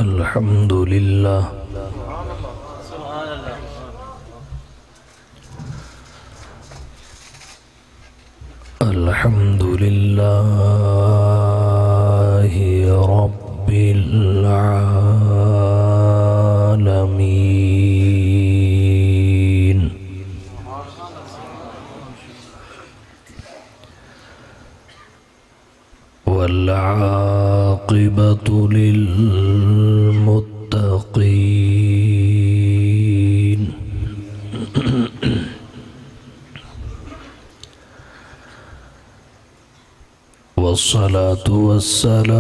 अल्हम्दुलिल्लाह अल्हम्दुलिल्लाहि रब्बिल आलमीन वल आक़िबतु लिल्मुत्तक़ीन वस्सलातु वस्सलामु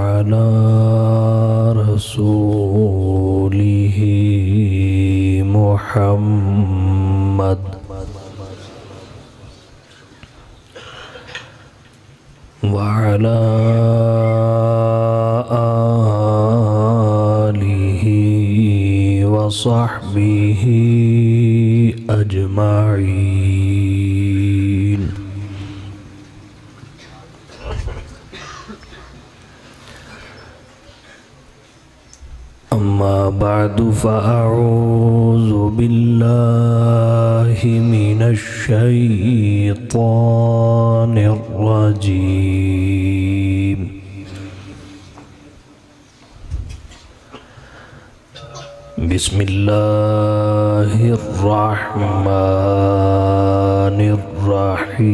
अला रसूलिहि मुहम्मद व अला आलिहि व सहबिहि अजमाईन। अम्मा बादु फ़अऊज़ु बिल्लाहि मिनश शैतानिर रजीम। बिस्मिल्लाहिर रहमानिर रहीम।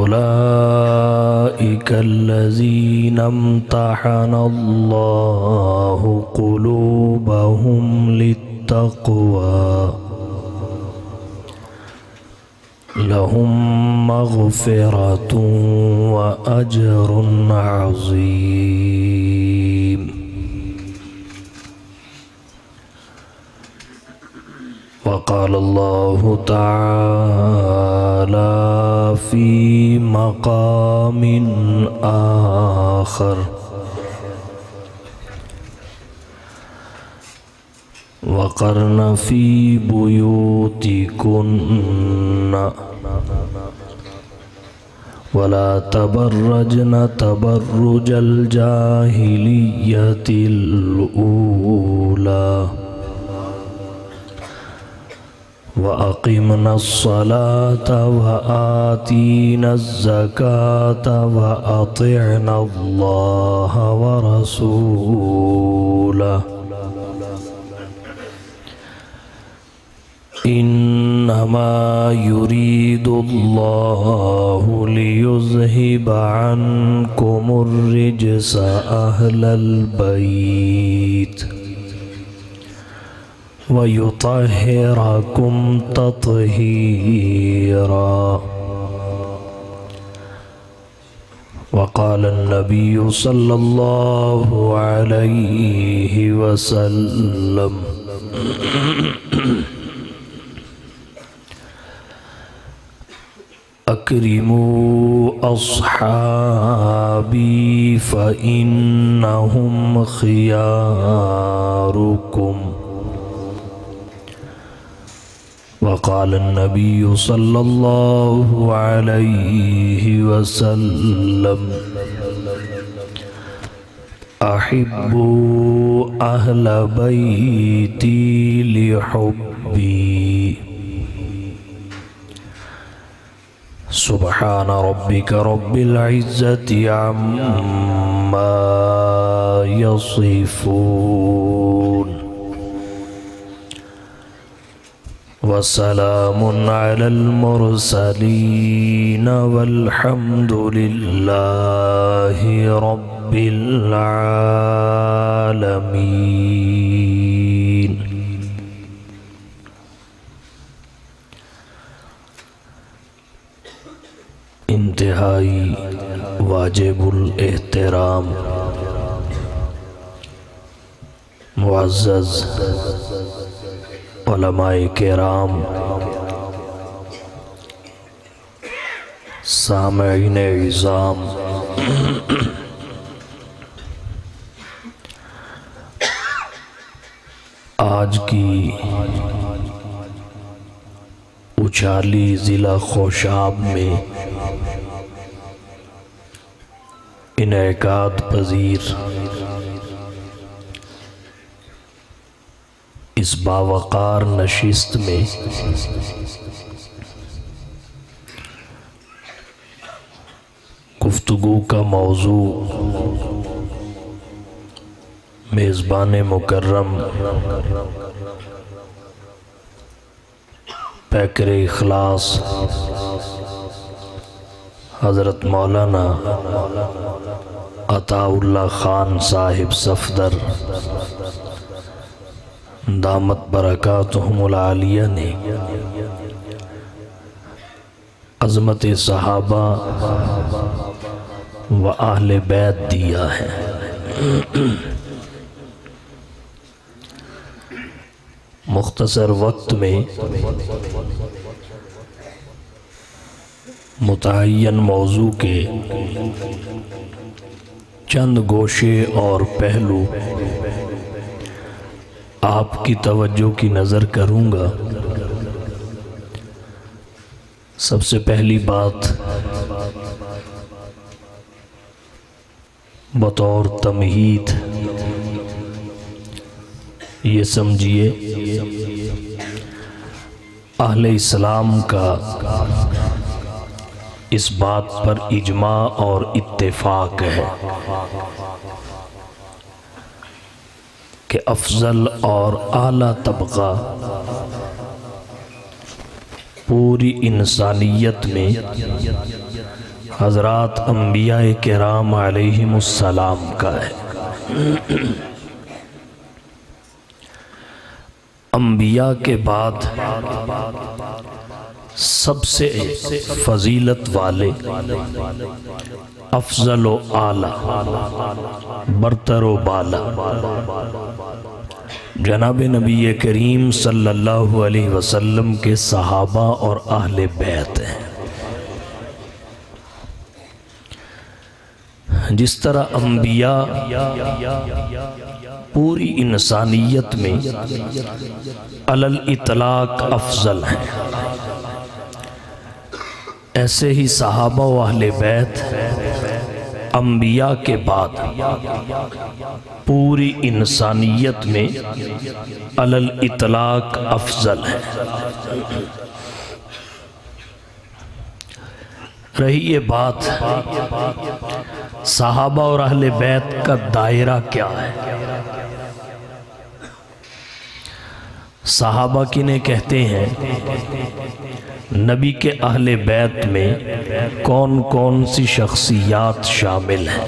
उलाइका अल्लज़ीना इम्तहनल्लाहु क़ुलूबहुम लित्तक़वा लहुम मग़फ़िरतुन व अज्रुन अज़ीम। वक़ाल अल्लाहु तआला फ़ी मक़ामिन आख़र वक़र्न फ़ी बुयूतिकुन्न वला तबर्रजन तबर्रुजल जाहिलिय्यतिल ऊला व अक़िमनस्सलाता व आतीनज़्ज़काता व अतिअनल्लाह व रसूलह इन्नमा युरीदुल्लाहु लियुज़हिबा अन्कुमुर्रिज्स अह्लल बैत व युतहिरकुम तत्हीरा। वक़ाल अन्नबिय्यु सल्लल्लाहु अलैहि वसल्लम अक्रिमू अस्हाबी फ़इन्नहुम ख़ियारुकुम। वक़ाल अन्नबिय्यु सल्लल्लाहु अलैहि वसल्लम अहिब्बू अहल बैती लिहुब्बी। सुब्हान रब्बिक रब्बिल इज़्ज़ति अम्मा यसिफून वसलामुन अलल मुरसलीन वल्हम्दुलिल्लाहि रब्बिल आलमीन। इंतहाई वाजिबुल एहतराम मुअज़्ज़ज़ उलमाए किराम, सामईन इज़ाम, आज की उछाली ज़िला खोशाब में इनेकाद पजीर इस बावकार नशिस्त में गुफ्तगू का मौजू मेज़बान मुकर्रम पैकर इखलास हज़रत मौलाना अताउल्लाह खान साहिब सफदर दामत बरकातुहुमुल आलिया ने अज़मत सहाबा व अहले बैत दिया है। मुख्तसर वक्त में मुतअय्यन मौजू के चंद गोशे और पहलू आपकी तवज्जो की नज़र करूँगा। सबसे पहली बात बतौर तमहीद ये समझिए, अहले इस्लाम का इस बात पर इजमा और इत्तेफाक है कि अफजल और आला तबका पूरी इंसानियत में हज़रात अंबिया किराम अलैहिमुस्सलाम का है। अंबिया के बाद सबसे फजीलत वाले अफजल व आला बरतर व बाला जनाब नबी करीम सल्लल्लाहु अलैहि वसल्लम के सहाबा और अहले बैत हैं। जिस तरह अंबिया पूरी इंसानियत में अलल इतलाक अफजल हैं, ऐसे ही सहाबा व अहले बैत अंबिया के बाद पूरी इंसानियत में अलल इतलाक अफजल है। रही ये बात सहाबा और अहले बैत का दायरा क्या है। सहाबा किन्हें कहते हैं, नबी के अहले बैत में कौन कौन सी शख्सियात शामिल हैं।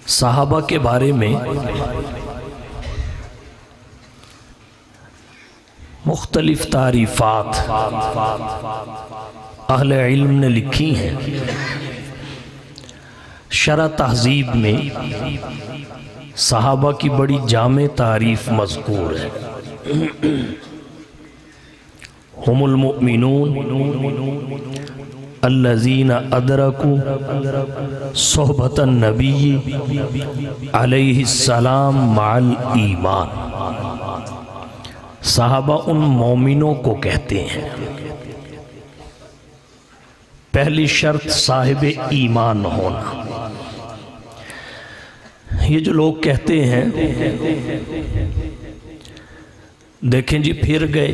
सहाबा के बारे में मुख्तलिफ तारीफ़ात अहले इल्म ने लिखी हैं। शरह तहज़ीब में सहाबा की बड़ी जामे तारीफ़ मज़कूर है। हुमुल मुमिनून अल्लज़ीना अदरकू सोहबतन नबी अलैहिस्सलाम मअल ईमान। सहाबा उन मोमिनों को कहते हैं। पहली शर्त साहिब ईमान होना। ये जो लोग कहते हैं, देखें जी फिर गए,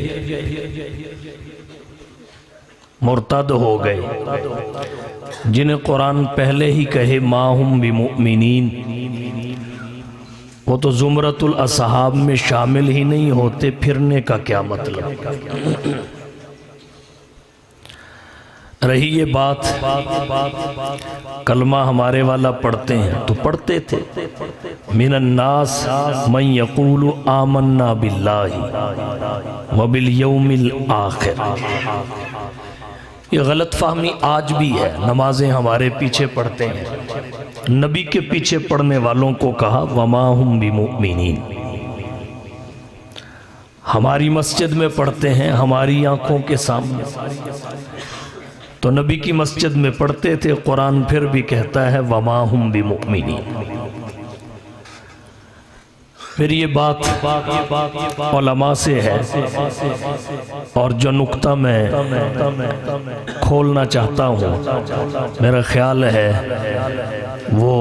मुर्तद हो गए, जिन्हें कुरान पहले ही कहे माहुम बिमुमिनीन, वो तो जुमरतुल असहाब में शामिल ही नहीं होते, फिरने का क्या मतलब। रही ये बात कलमा हमारे वाला पढ़ते हैं तो पढ़ते थे, मिनन्नास मन यक़ूलु आमन्ना बिल्लाहि व बिल यौमिल आखिर। ये गलत फहमी आज भी है। नमाजें हमारे पीछे पढ़ते हैं, नबी के पीछे पढ़ने वालों को कहा वमा हुम बिमुमिनीन। हमारी मस्जिद में पढ़ते हैं, हमारी आंखों के सामने, तो नबी की मस्जिद में पढ़ते थे। कुरान फिर भी कहता है वमा हुम बिमुमिनीन। मेरी ये बात उलमा से है, और जो नुक्ता मैं खोलना चाहता हूँ मेरा ख्याल है वो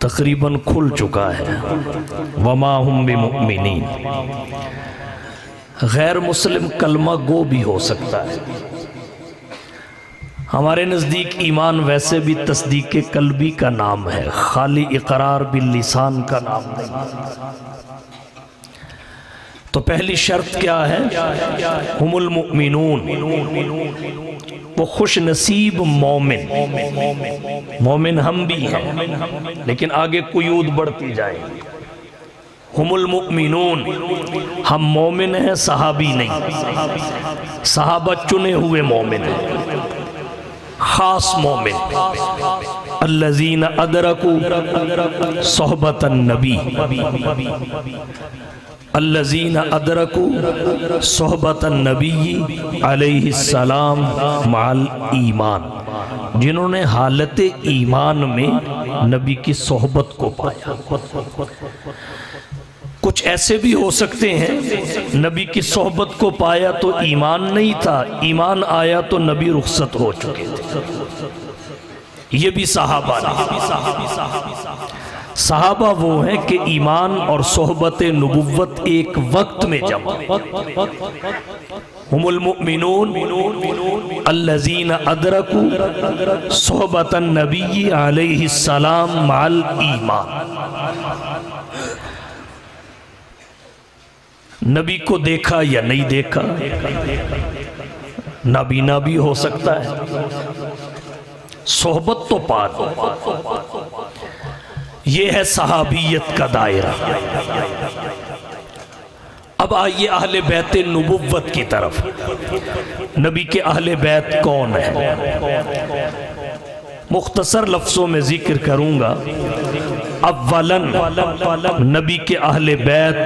तकरीबन खुल चुका है। वमा हुम बिमुमिनीन, गैर मुस्लिम कलमा गो भी हो सकता है। हमारे नज़दीक ईमान वैसे भी तस्दीक कल्बी का नाम है, खाली इकरार बिल लिसान का नाम नहीं। तो पहली शर्त क्या है? हुमुल मुमिनून, वो खुश नसीब मोमिन। मोमिन हम भी हैं, लेकिन आगे कुयूद बढ़ती जाएगी। हुमुल मुमिनून, हम मोमिन हैं, सहाबी नहीं। सहाबा चुने हुए मोमिन हैं, खास मोमिन। अल्लज़ीना अदरकू सोहबतन नबी, अल्लज़ीना अदरकू सोहबतन नबी अलैहिस्सलाम माल ईमान, जिन्होंने हालत ईमान में नबी की सोहबत को पाया। कुछ ऐसे भी हो सकते हैं नबी की सोहबत को पाया तो ईमान नहीं था, ईमान आया तो नबी रुखसत हो चुके थे। ये भी सहाबा नहीं। सहाबा वो हैं कि ईमान और सोहबत नबुव्वत एक वक्त में जमा। हुमुल मुमिनून अल्लज़ीना अदरकू सोहबतन नबी अलैहिस्सलाम माल ईमान। नबी को देखा या नहीं देखा, नाबीना भी हो सकता है, सोहबत तो पा दो। ये है सहाबियत का दायरा। अब आइए अहले बैत नबुव्वत की तरफ। नबी के अहले बैत कौन है? मुख्तसर लफ्ज़ों में जिक्र करूंगा। अव्वलन नबी के अहले बैत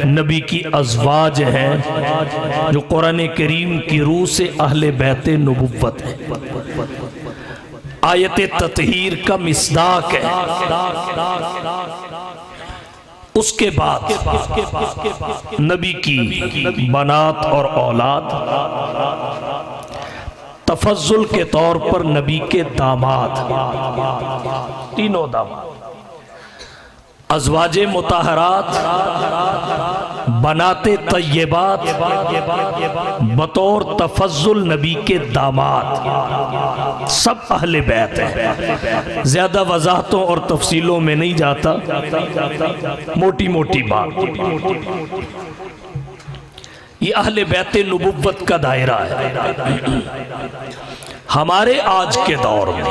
नबी की अज़वाज हैं, जो कुरान करीम की रूह से अहले बैत नबुव्वत है। आयत ततहीर का मिस्दाक है। उसके बाद नबी की बनात और औलाद, तफज्जुल के तौर पर नबी के दामाद, तीनों दामाद, अज़वाजे मुताहरात, बनाते तय्यबात, बतौर तफज्जुल नबी के दामाद, सब अहले बैत हैं। ज्यादा वजाहतों और तफसीलों में नहीं जाता, मोटी मोटी बात। ये अहले बैत नबुव्वत का दायरा है। हमारे आज के दौर में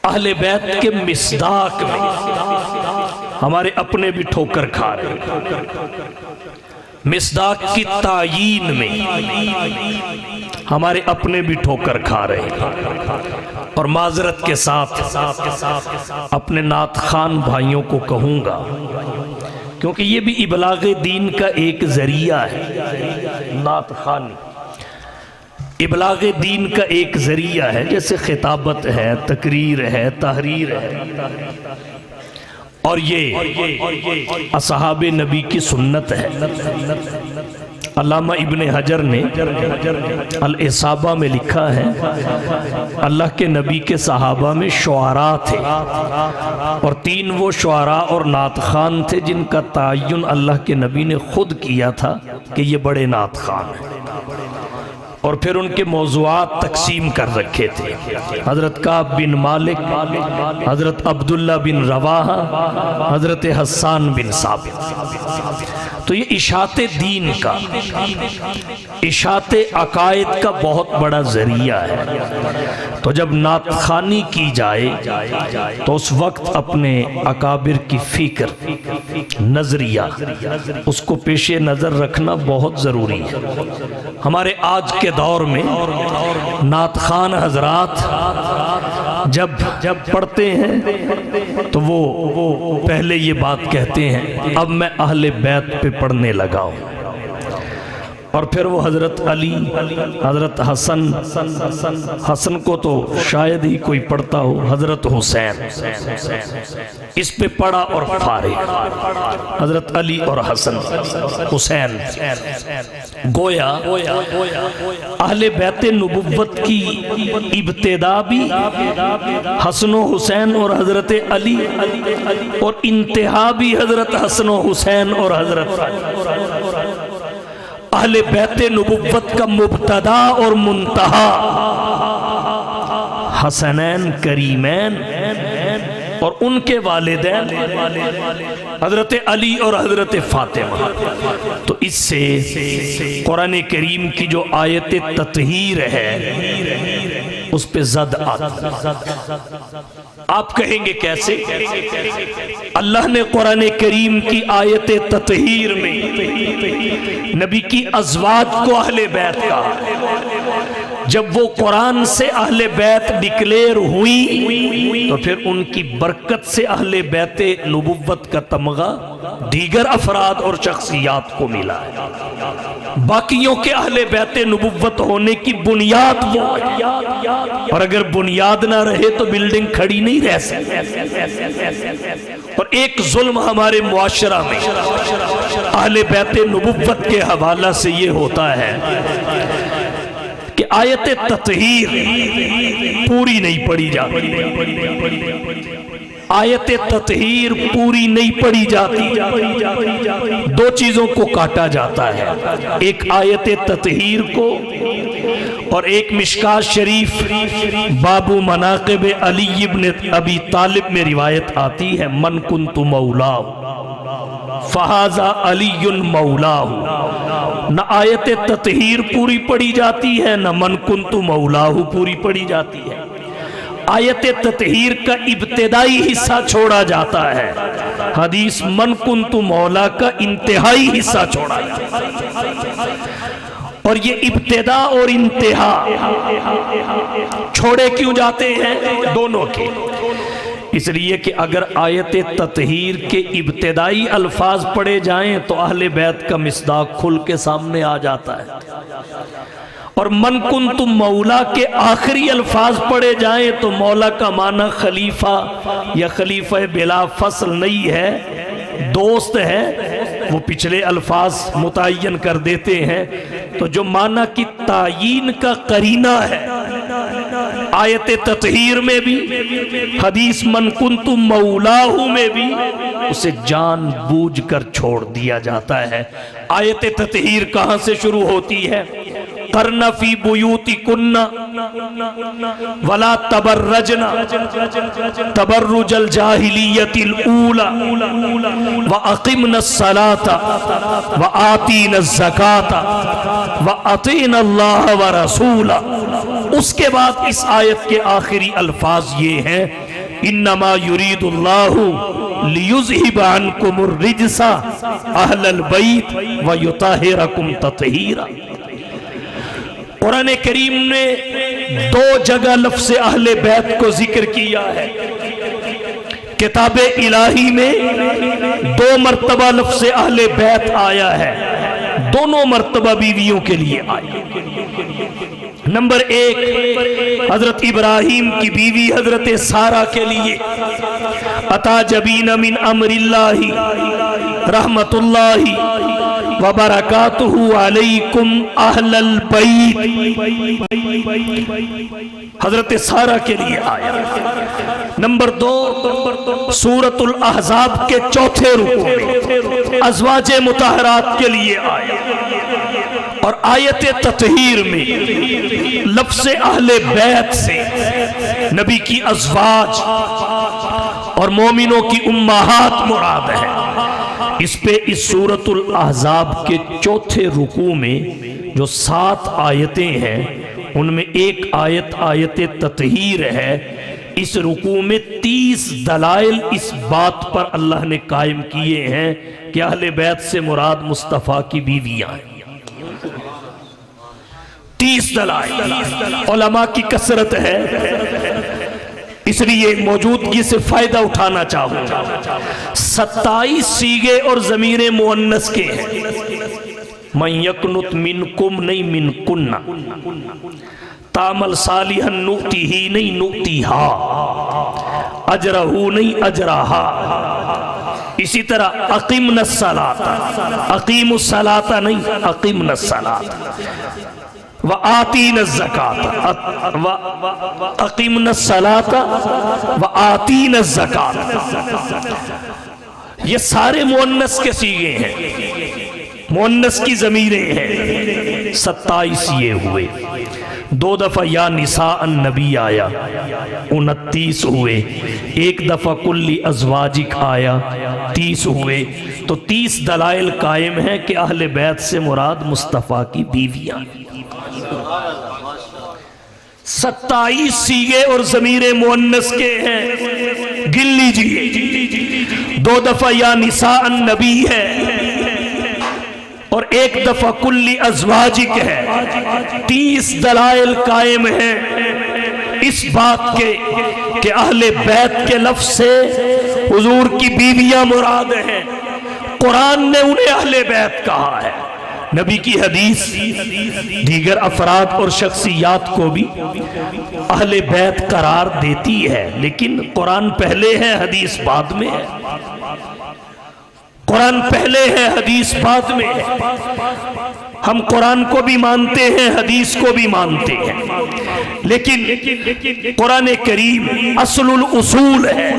अहले बैत के मिस्दाक में हमारे अपने भी ठोकर खा रहे। मिस्दाक की तायीन में हमारे अपने भी ठोकर खा रहे। और माजरत के साथ अपने नात खान भाइयों को कहूँगा, क्योंकि ये भी इबलागे दीन का एक जरिया है। नात खानी इबलागे दीन का एक जरिया है, जैसे खिताबत है, तकरीर है, तहरीर है, और ये असहाबे नबी की सुन्नत है। अल्लामा इब्ने हजर ने अल-इसाबा में लिखा है, अल्लाह के नबी के सहाबा में शुआरा थे, और 3 वो शुआरा और नात खान थे जिनका तायुन अल्लाह के नबी ने खुद किया था कि ये बड़े नात खान हैं, और फिर उनके मौज़ूआत तकसीम कर रखे थे। हज़रत काब बिन मालिक, हज़रत अब्दुल्ला बिन रवाहा, हज़रत हस्सान बिन साबित। तो ये इशाते दीन का, इशाते अकायद का बहुत बड़ा जरिया है। तो जब नात खानी की जाए तो उस वक्त अपने अकाबिर की फिक्र, नजरिया, उसको पेशे नज़र रखना बहुत ज़रूरी है। हमारे आज के दौर में नात खान हजरात जब पढ़ते हैं तो वो पहले ये बात कहते हैं, अब मैं अहले बैत पे पढ़ने लगा हूँ। और फिर वो हज़रत अली, हज़रत हसन, हसन को तो शायद ही कोई पढ़ता हो, हज़रत हुसैन, इस पे पढ़ा और फारे। हज़रत अली और हसन हुसैन, गोया अहले बैते नबुव्वत की इब्तिदा भी हसन हुसैन और हज़रत अली, और इंतहा भी हज़रत हसन हुसैन और हज़रत अहले बैते नबुव्वत का मुब्तदा और मुंतहा हसनैन करीमैन और उनके वालिदैन हज़रत अली और हज़रत फातिमा। तो इससे कुरान करीम की जो आयत ततहीर है उस पे ज़द आता। आप कहेंगे कैसे? अल्लाह ने कुरान करीम की आयत ततहीर में नबी की अज़वाज को अहले बैत कहा। जब वो कुरान से अहले बैत डिक्लेयर हुई तो फिर उनकी बरकत से अहले बैत नबुव्वत का तमगा दीगर अफराद और शख्सियात को मिला है। बाकियों के अहले बैत नबुव्वत होने की बुनियाद वो है, और अगर बुनियाद ना रहे तो बिल्डिंग खड़ी नहीं रह सकती। और एक जुल्म हमारे मुआशरा में अहले बैत नबुव्वत के हवाला से ये होता है कि आयत ततहीर पूरी नहीं पढ़ी जाती, आयत ततहीर पूरी नहीं पढ़ी जाती। दो चीजों को काटा जाता है, एक आयत ततहीर को और एक मिशकात शरीफ बाबू मनाक़िब अली इब्न अबी तालिब में रिवायत आती है, मन कुन्तु मौलाहु फहाजा अलीयुन मौलाहु। न आयत ततहीर पूरी पढ़ी जाती है, न मन कुन्तु मौलाहु पूरी पढ़ी जाती है। आयत ततहीर का इब्तिदाई हिस्सा छोड़ा जाता है, हदीस मन कुन्तु मौला का इंतहाई हिस्सा छोड़ा जाता है। और ये इब्तिदा और इंतहा छोड़े क्यों जाते हैं? दोनों के, इसलिए कि अगर आयत ततहीर के इब्तिदाई अल्फाज पढ़े जाएं तो अहले बैत का मिसदाक खुल के सामने आ जाता है, और मन कुन्तु मौला के आखिरी अल्फाज पढ़े जाएं तो मौला का माना खलीफा या खलीफा बिला फसल नहीं है, दोस्त है। वो पिछले अल्फाज मुतय्यन कर देते हैं। तो जो माना की तायीन का करीना है आयत ततहीर में भी, हदीस मन कुन्तु मौलाहु में भी, उसे जानबूझ कर छोड़ दिया जाता है। आयत ततहीर कहां से शुरू होती है? करना फी बुयूती कुन्ना वला तबर्रजना तबर्रुजल जाहिलियतिल ऊला व अक़िमनस सलाता व आतीनस ज़काता व अतीनल्लाह व रसूला। उसके बाद इस आयत के आखिरी अल्फाज ये हैं, इन्नमा युरीदुल्लाहु लियुज़हिबा अन्कुमुर रिज्सा अहलल बैत व युताहिरकुम तत्हीरा। कुरान करीम ने दो जगह लफ्ज़ अहले बैत को जिक्र किया है। किताब इलाही में दो मरतबा लफ्ज़ अहले बैत आया है, दोनों मरतबा बीवियों के लिए आया। नंबर एक, हजरत इब्राहीम की बीवी हजरत सारा के लिए, अता जबीन मिन अमरिल्लाहि रहमतुल्लाहि व बरकातुहु अलैकुम अहलल बैत, हजरत सारा के लिए आया। नंबर दो, सूरतुल अहज़ाब के चौथे रुकू में अज़वाजे मुतहरात के लिए आया। और आयत ततहीर में लफ्ज़ अहले बैत से नबी की अज़वाज और मोमिनों की उम्माहात मुराद है। इस पे इस सूरतुल अहज़ाब के चौथे रुकू में जो 7 आयतें हैं उनमें एक आयत आयत ततहीर है। इस रुकू में 30 दलाइल इस बात पर अल्लाह ने कायम किए हैं कि अहले बैत से मुराद मुस्तफ़ा की बीवियां हैं। 30 दलाइल, उलमा की कसरत है, इसलिए मौजूदगी से फायदा उठाना चाहूंगा। 27 सीगे और ज़मीरे मुअन्नस के हैं, मन यकनुत मिनकुम नहीं मिनकुन्ना, तामल सालिहन नुक्ति ही नहीं नुक्ति हा, अजरहू नहीं अजराहा। इसी तरह अकीमन सलाता, अकीमुस सलाता नहीं अकीमन सलाता, व आतीन ज़कात, व अकीमन सलाता व आतीन ज़कात। ये सारे मुअन्नस के सीगे हैं, मुअन्नस की ज़मीरें हैं। 27 ये हुए। 2 दफ़ा या निसा अन्नबी आया 29 हुए। 1 दफ़ा कुल्ली अज़वाजिक आया 30 हुए। तो 30 दलाइल कायम है कि अहले बैत से मुराद मुस्तफ़ा की बीवियां। 27 सीगे और ज़मीरे मुअन्नस के हैं, गिन लीजिए। 2 दफ़ा या निसा अन्नबी है और 1 दफ़ा कुल्ली अज़वाजिक है। 30 दलाइल कायम हैं इस बात के कि अहले बैत के लफ्ज़ से हुजूर की बीवियां मुराद हैं। कुरान ने उन्हें अहले बैत कहा है। नबी की हदीस दीगर अफराद और शख्सियात को भी अहले बैत करार देती है, लेकिन कुरान पहले है हदीस बाद में है। कुरान पहले है हदीस बाद में है। हम कुरान को भी मानते हैं, हदीस को भी मानते हैं, लेकिन कुरान करीम असलुल उसूल है।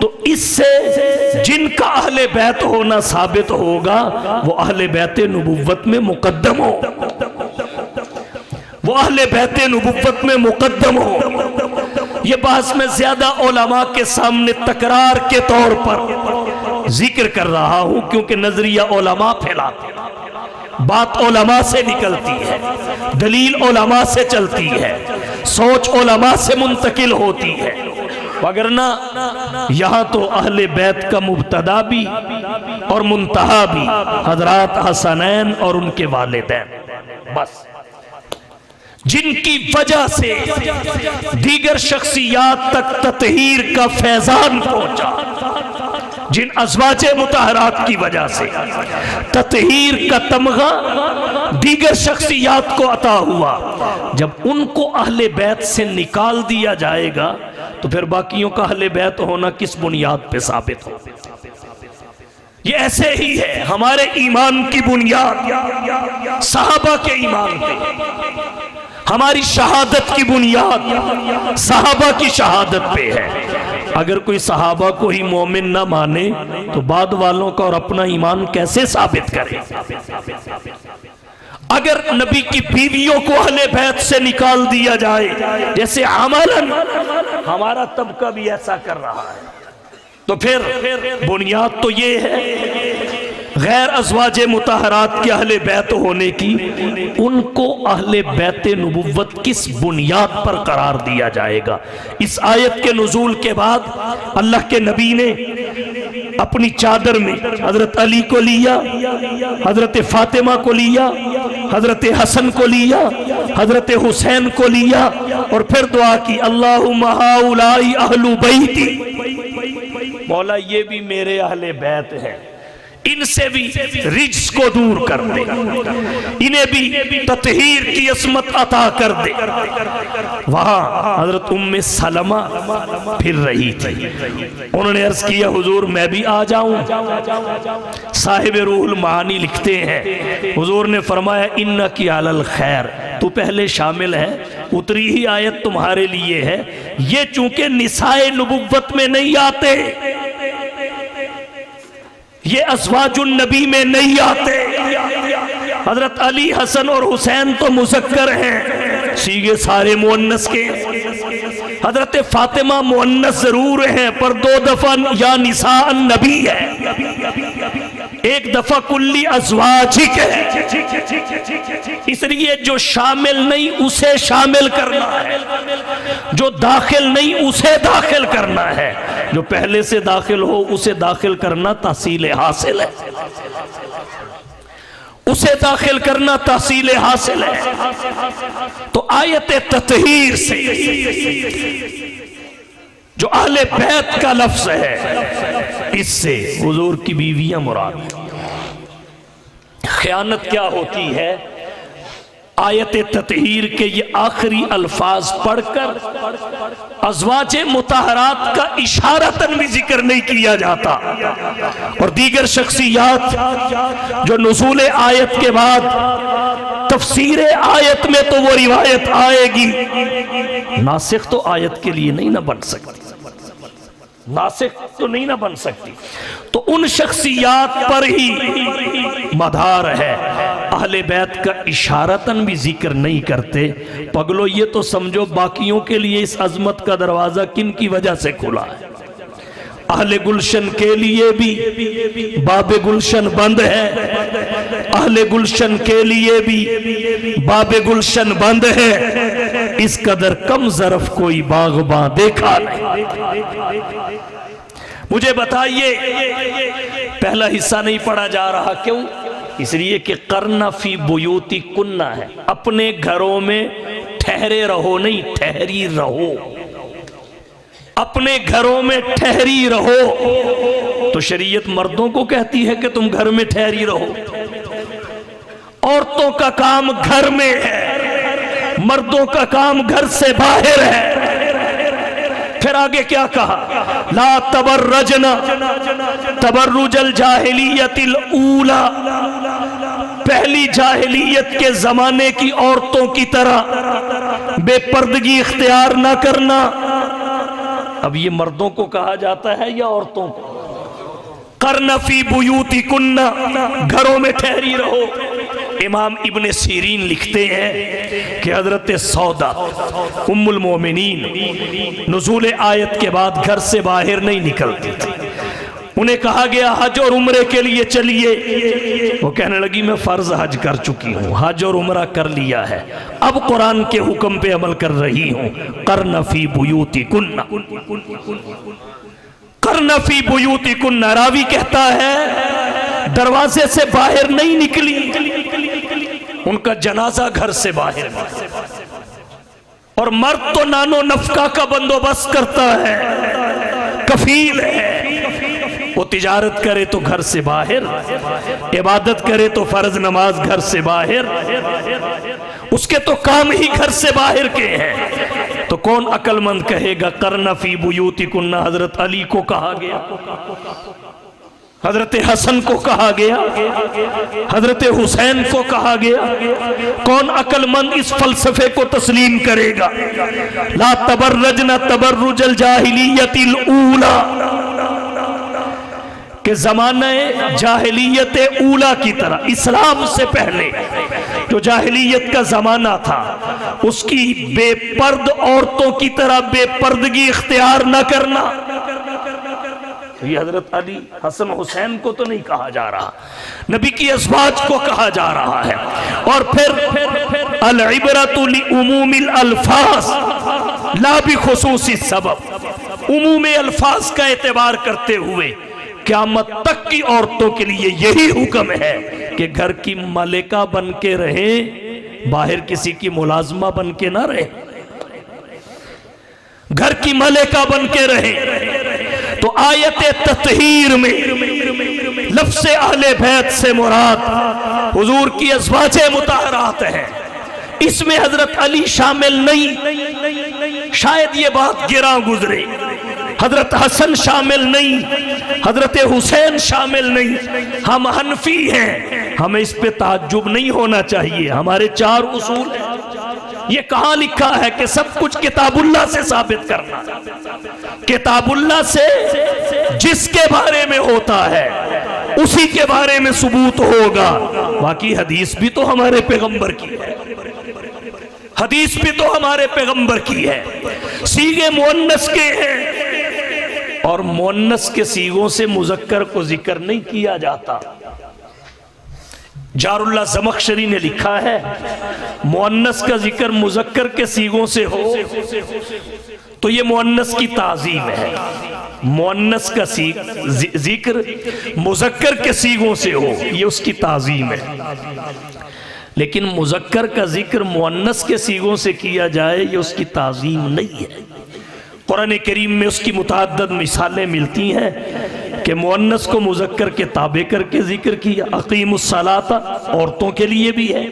तो इससे जिनका अहले बैत होना साबित होगा वो अहले बैत नबुव्वत में मुकद्दम हो, वो अहले बैत नबुव्वत में मुकद्दम हो। ये बात मैं ज्यादा उलमा के सामने तकरार के तौर पर जिक्र कर रहा हूं, क्योंकि नजरिया उलमा फैलाते हैं, बात उलमा से निकलती है, दलील उलमा से चलती है, सोच उलमा से मुंतकिल होती है। वगरना यहाँ तो अहले बैत का मुब्तदा भी और मुंतहा भी हजरात हसनैन और उनके वालिदैन, बस जिनकी वजह से दीगर शख्सियात तक ततहीर का फैजान पहुंचा, जिन अज़वाजे मुतहरात की वजह से ततहीर का तमगा दीगर शख्सियात को अता हुआ। जब उनको अहले बैत से निकाल दिया जाएगा तो फिर बाकियों का अहले बैत होना किस बुनियाद पे साबित हो? ये ऐसे ही है, हमारे ईमान की बुनियाद सहाबा के ईमान पे, हमारी शहादत की बुनियाद सहाबा की शहादत पे है। अगर कोई सहाबा को ही मोमिन ना माने तो बाद वालों का और अपना ईमान कैसे साबित करे? अगर नबी की बीवियों को अहले बैत से निकाल दिया जाए, जैसे अमलन हमारा तबका भी ऐसा कर रहा है, तो फिर बुनियाद तो ये है गैर अज़वाजे मुतहरात के अहले बैत होने की, उनको अहले बैत नबुव्वत किस बुनियाद पर करार दिया जाएगा? इस आयत के नुज़ूल के बाद अल्लाह के नबी ने अपनी चादर में हजरत अली को लिया, हजरत फातिमा को लिया, हजरत हसन को लिया, हजरत हुसैन को लिया और फिर दुआ की अल्लाहुम्मा हाउलाई अहलु बैती, मौला ये भी मेरे अहले बैत हैं, इनसे भी रिज्स को दूर कर दे, इन्हें भी ततहीर की अस्मत अता कर दे। वहां हजरत उम्मे सलमा फिर रही थी, उन्होंने अर्ज किया हुजूर मैं भी आ जाऊं? साहिब रूहुल मानी लिखते हैं हुजूर ने फरमाया इन्ना की अलल खैर, तू पहले शामिल है, उतरी ही आयत तुम्हारे लिए है। ये चूंकि निसाए नबुव्वत में नहीं आते, ये अज़वाजुन नबी में नहीं आते। हजरत अली हसन और हुसैन तो मुज़क्कर हैं, सीगे सारे मुअन्नस के। हजरत फातिमा मुअन्नस जरूर हैं पर 2 दफा या निसा नबी है, 1 दफा कुल्ली अज़वाजिक है। इसलिए जो शामिल नहीं उसे शामिल करना है, जो दाखिल नहीं उसे दाखिल करना है, जो पहले से दाखिल हो उसे दाखिल करना तहसील हासिल है, उसे दाखिल करना तहसील हासिल है। तो आयत ततहीर से जो अहले बैत का लफ्ज है, इससे हुजूर की बीवियां मुराद। ख़यानत क्या होती है? आयत ततहीर के ये आखिरी अल्फाज पढ़कर अज़वाजे मुताहरात का इशारतन भी जिक्र नहीं किया जाता, और दीगर शख्सियात जो नुज़ूल आयत के बाद तफसीर आयत में तो वो रिवायत आएगी, नासिख तो आयत के लिए नहीं ना बन सकती, नासिख तो नहीं ना बन सकती। तो उन शख्सियात पर ही मदार है, अहले बैत का इशारतन भी जिक्र नहीं करते। पगलो ये तो समझो बाकियों के लिए इस अजमत का दरवाजा किन की वजह से खुला है? अहले गुलशन के लिए भी बाबे गुलशन बंद है, अहले गुलशन के लिए भी बाबे गुलशन बंद है। इस कदर कम ज़रफ कोई बाग़बां देखा नहीं। मुझे बताइए, पहला हिस्सा नहीं पढ़ा जा रहा, क्यों? इसलिए कि करना फी बुयूती कुन्ना है, अपने घरों में ठहरे रहो, नहीं ठहरी रहो, अपने घरों में ठहरी रहो। तो शरीयत मर्दों को कहती है कि तुम घर में ठहरी रहो, औरतों का काम घर में है, मर्दों का काम घर से बाहर है। फिर आगे क्या कहा? ला तबर्रजना तबर्रुजल जाहिलियतिल ऊला, पहली जाहिलियत के जमाने की औरतों की तरह बेपर्दगी इख्तियार ना करना। अब ये मर्दों को कहा जाता है या औरतों को? करना फी बुयूती कुन्ना, घरों में ठहरी रहो। इमाम इब्ने सीरीन लिखते हैं कि हजरत सौदा उम्मुल मोमिनीन नुज़ूल आयत के बाद घर से बाहर नहीं निकलती थी। उन्हें कहा गया हज और उम्रे के लिए चलिए, वो कहने लगी मैं फर्ज हज कर चुकी हूँ, हज और उम्रा कर लिया है, अब कुरान के हुक्म पे अमल कर रही हूँ। करना फी बुयूती कुन्ना, करना फी बुयूती कुन्ना। रावी कहता है दरवाजे से बाहर नहीं निकली, उनका जनाजा घर से बाहर। और मर्द तो नानो नफका का बंदोबस्त करता है, कफील है, वो तिजारत करे तो घर से बाहर, इबादत करे तो फर्ज नमाज घर से बाहर, उसके तो काम ही घर से बाहर के हैं। तो कौन अक्लमंद कहेगा करना फी बुयूती कुन्ना? हजरत अली को कहा गया, हजरत हसन को कहा गया, हजरत हुसैन को कहा गया। कौन अक्लमंद इस फलसफे को तस्लीम करेगा? ला तबर्रजना तबर्रुजल जाहिलियतिल ऊला, के ज़माने जाहिलियत ऊला की तरह, इस्लाम से पहले जो जाहिलियत का ज़माना था उसकी बेपर्द औरतों की तरह बेपर्दगी इख्तियार न करना। ये हजरत अली हसन हुसैन को तो नहीं कहा जा रहा, नबी की अज़वाज को कहा जा रहा है। और फिर अल इबरतु लि उमूमिल अल्फाज ला बि खुसूसी सबब, उमूम अल्फाज का एतबार करते हुए क़यामत तक की औरतों के लिए यही हुक्म है कि घर की मलिका बन के रहे, बाहर किसी की मुलाजमा बन के ना रहे, घर की मलिका बन के रहे। तो आयत ततहीर में लफ्ज़ अहले बैत से मुराद हुजूर की अज़वाजे मुताहरात है, इसमें हजरत अली शामिल नहीं, शायद ये बात गिरा गुजरे। हजरत हसन शामिल नहीं, हजरत हुसैन शामिल नहीं। हम हनफी हैं, हमें इस पे ताज्जुब नहीं होना चाहिए। हमारे 4 उसूल हैं। ये कहाँ लिखा है कि सब कुछ किताबुल्लाह से साबित करना? किताबुल्लाह से जिसके बारे में होता है उसी के बारे में सबूत होगा। बाकी हदीस भी तो हमारे पैगंबर की है, हदीस भी तो हमारे पैगंबर की है। सीगे मुअन्नस के हैं और मुअन्नस के सीगों से मुज़क्कर को जिक्र नहीं किया जाता। जारुल्लाह ज़मख़शरी ने लिखा है मुअन्नस का जिक्र मुज़क्कर के सीगों से हो तो ये मुअन्नस की ताज़ीम है। मुअन्नस का जिक्र मुज़क्कर के सीगों से हो ये उसकी ताज़ीम है। लेकिन मुज़क्कर का जिक्र मुअन्नस के सीगों से किया जाए ये उसकी ताज़ीम नहीं है। कुरान करीम में उसकी मुतअद्दिद मिसालें मिलती हैं, कि मुअन्नस को मुज़क्कर के ताबे करके जिक्र किया। अकीमुस सलाता औरतों के लिए भी है,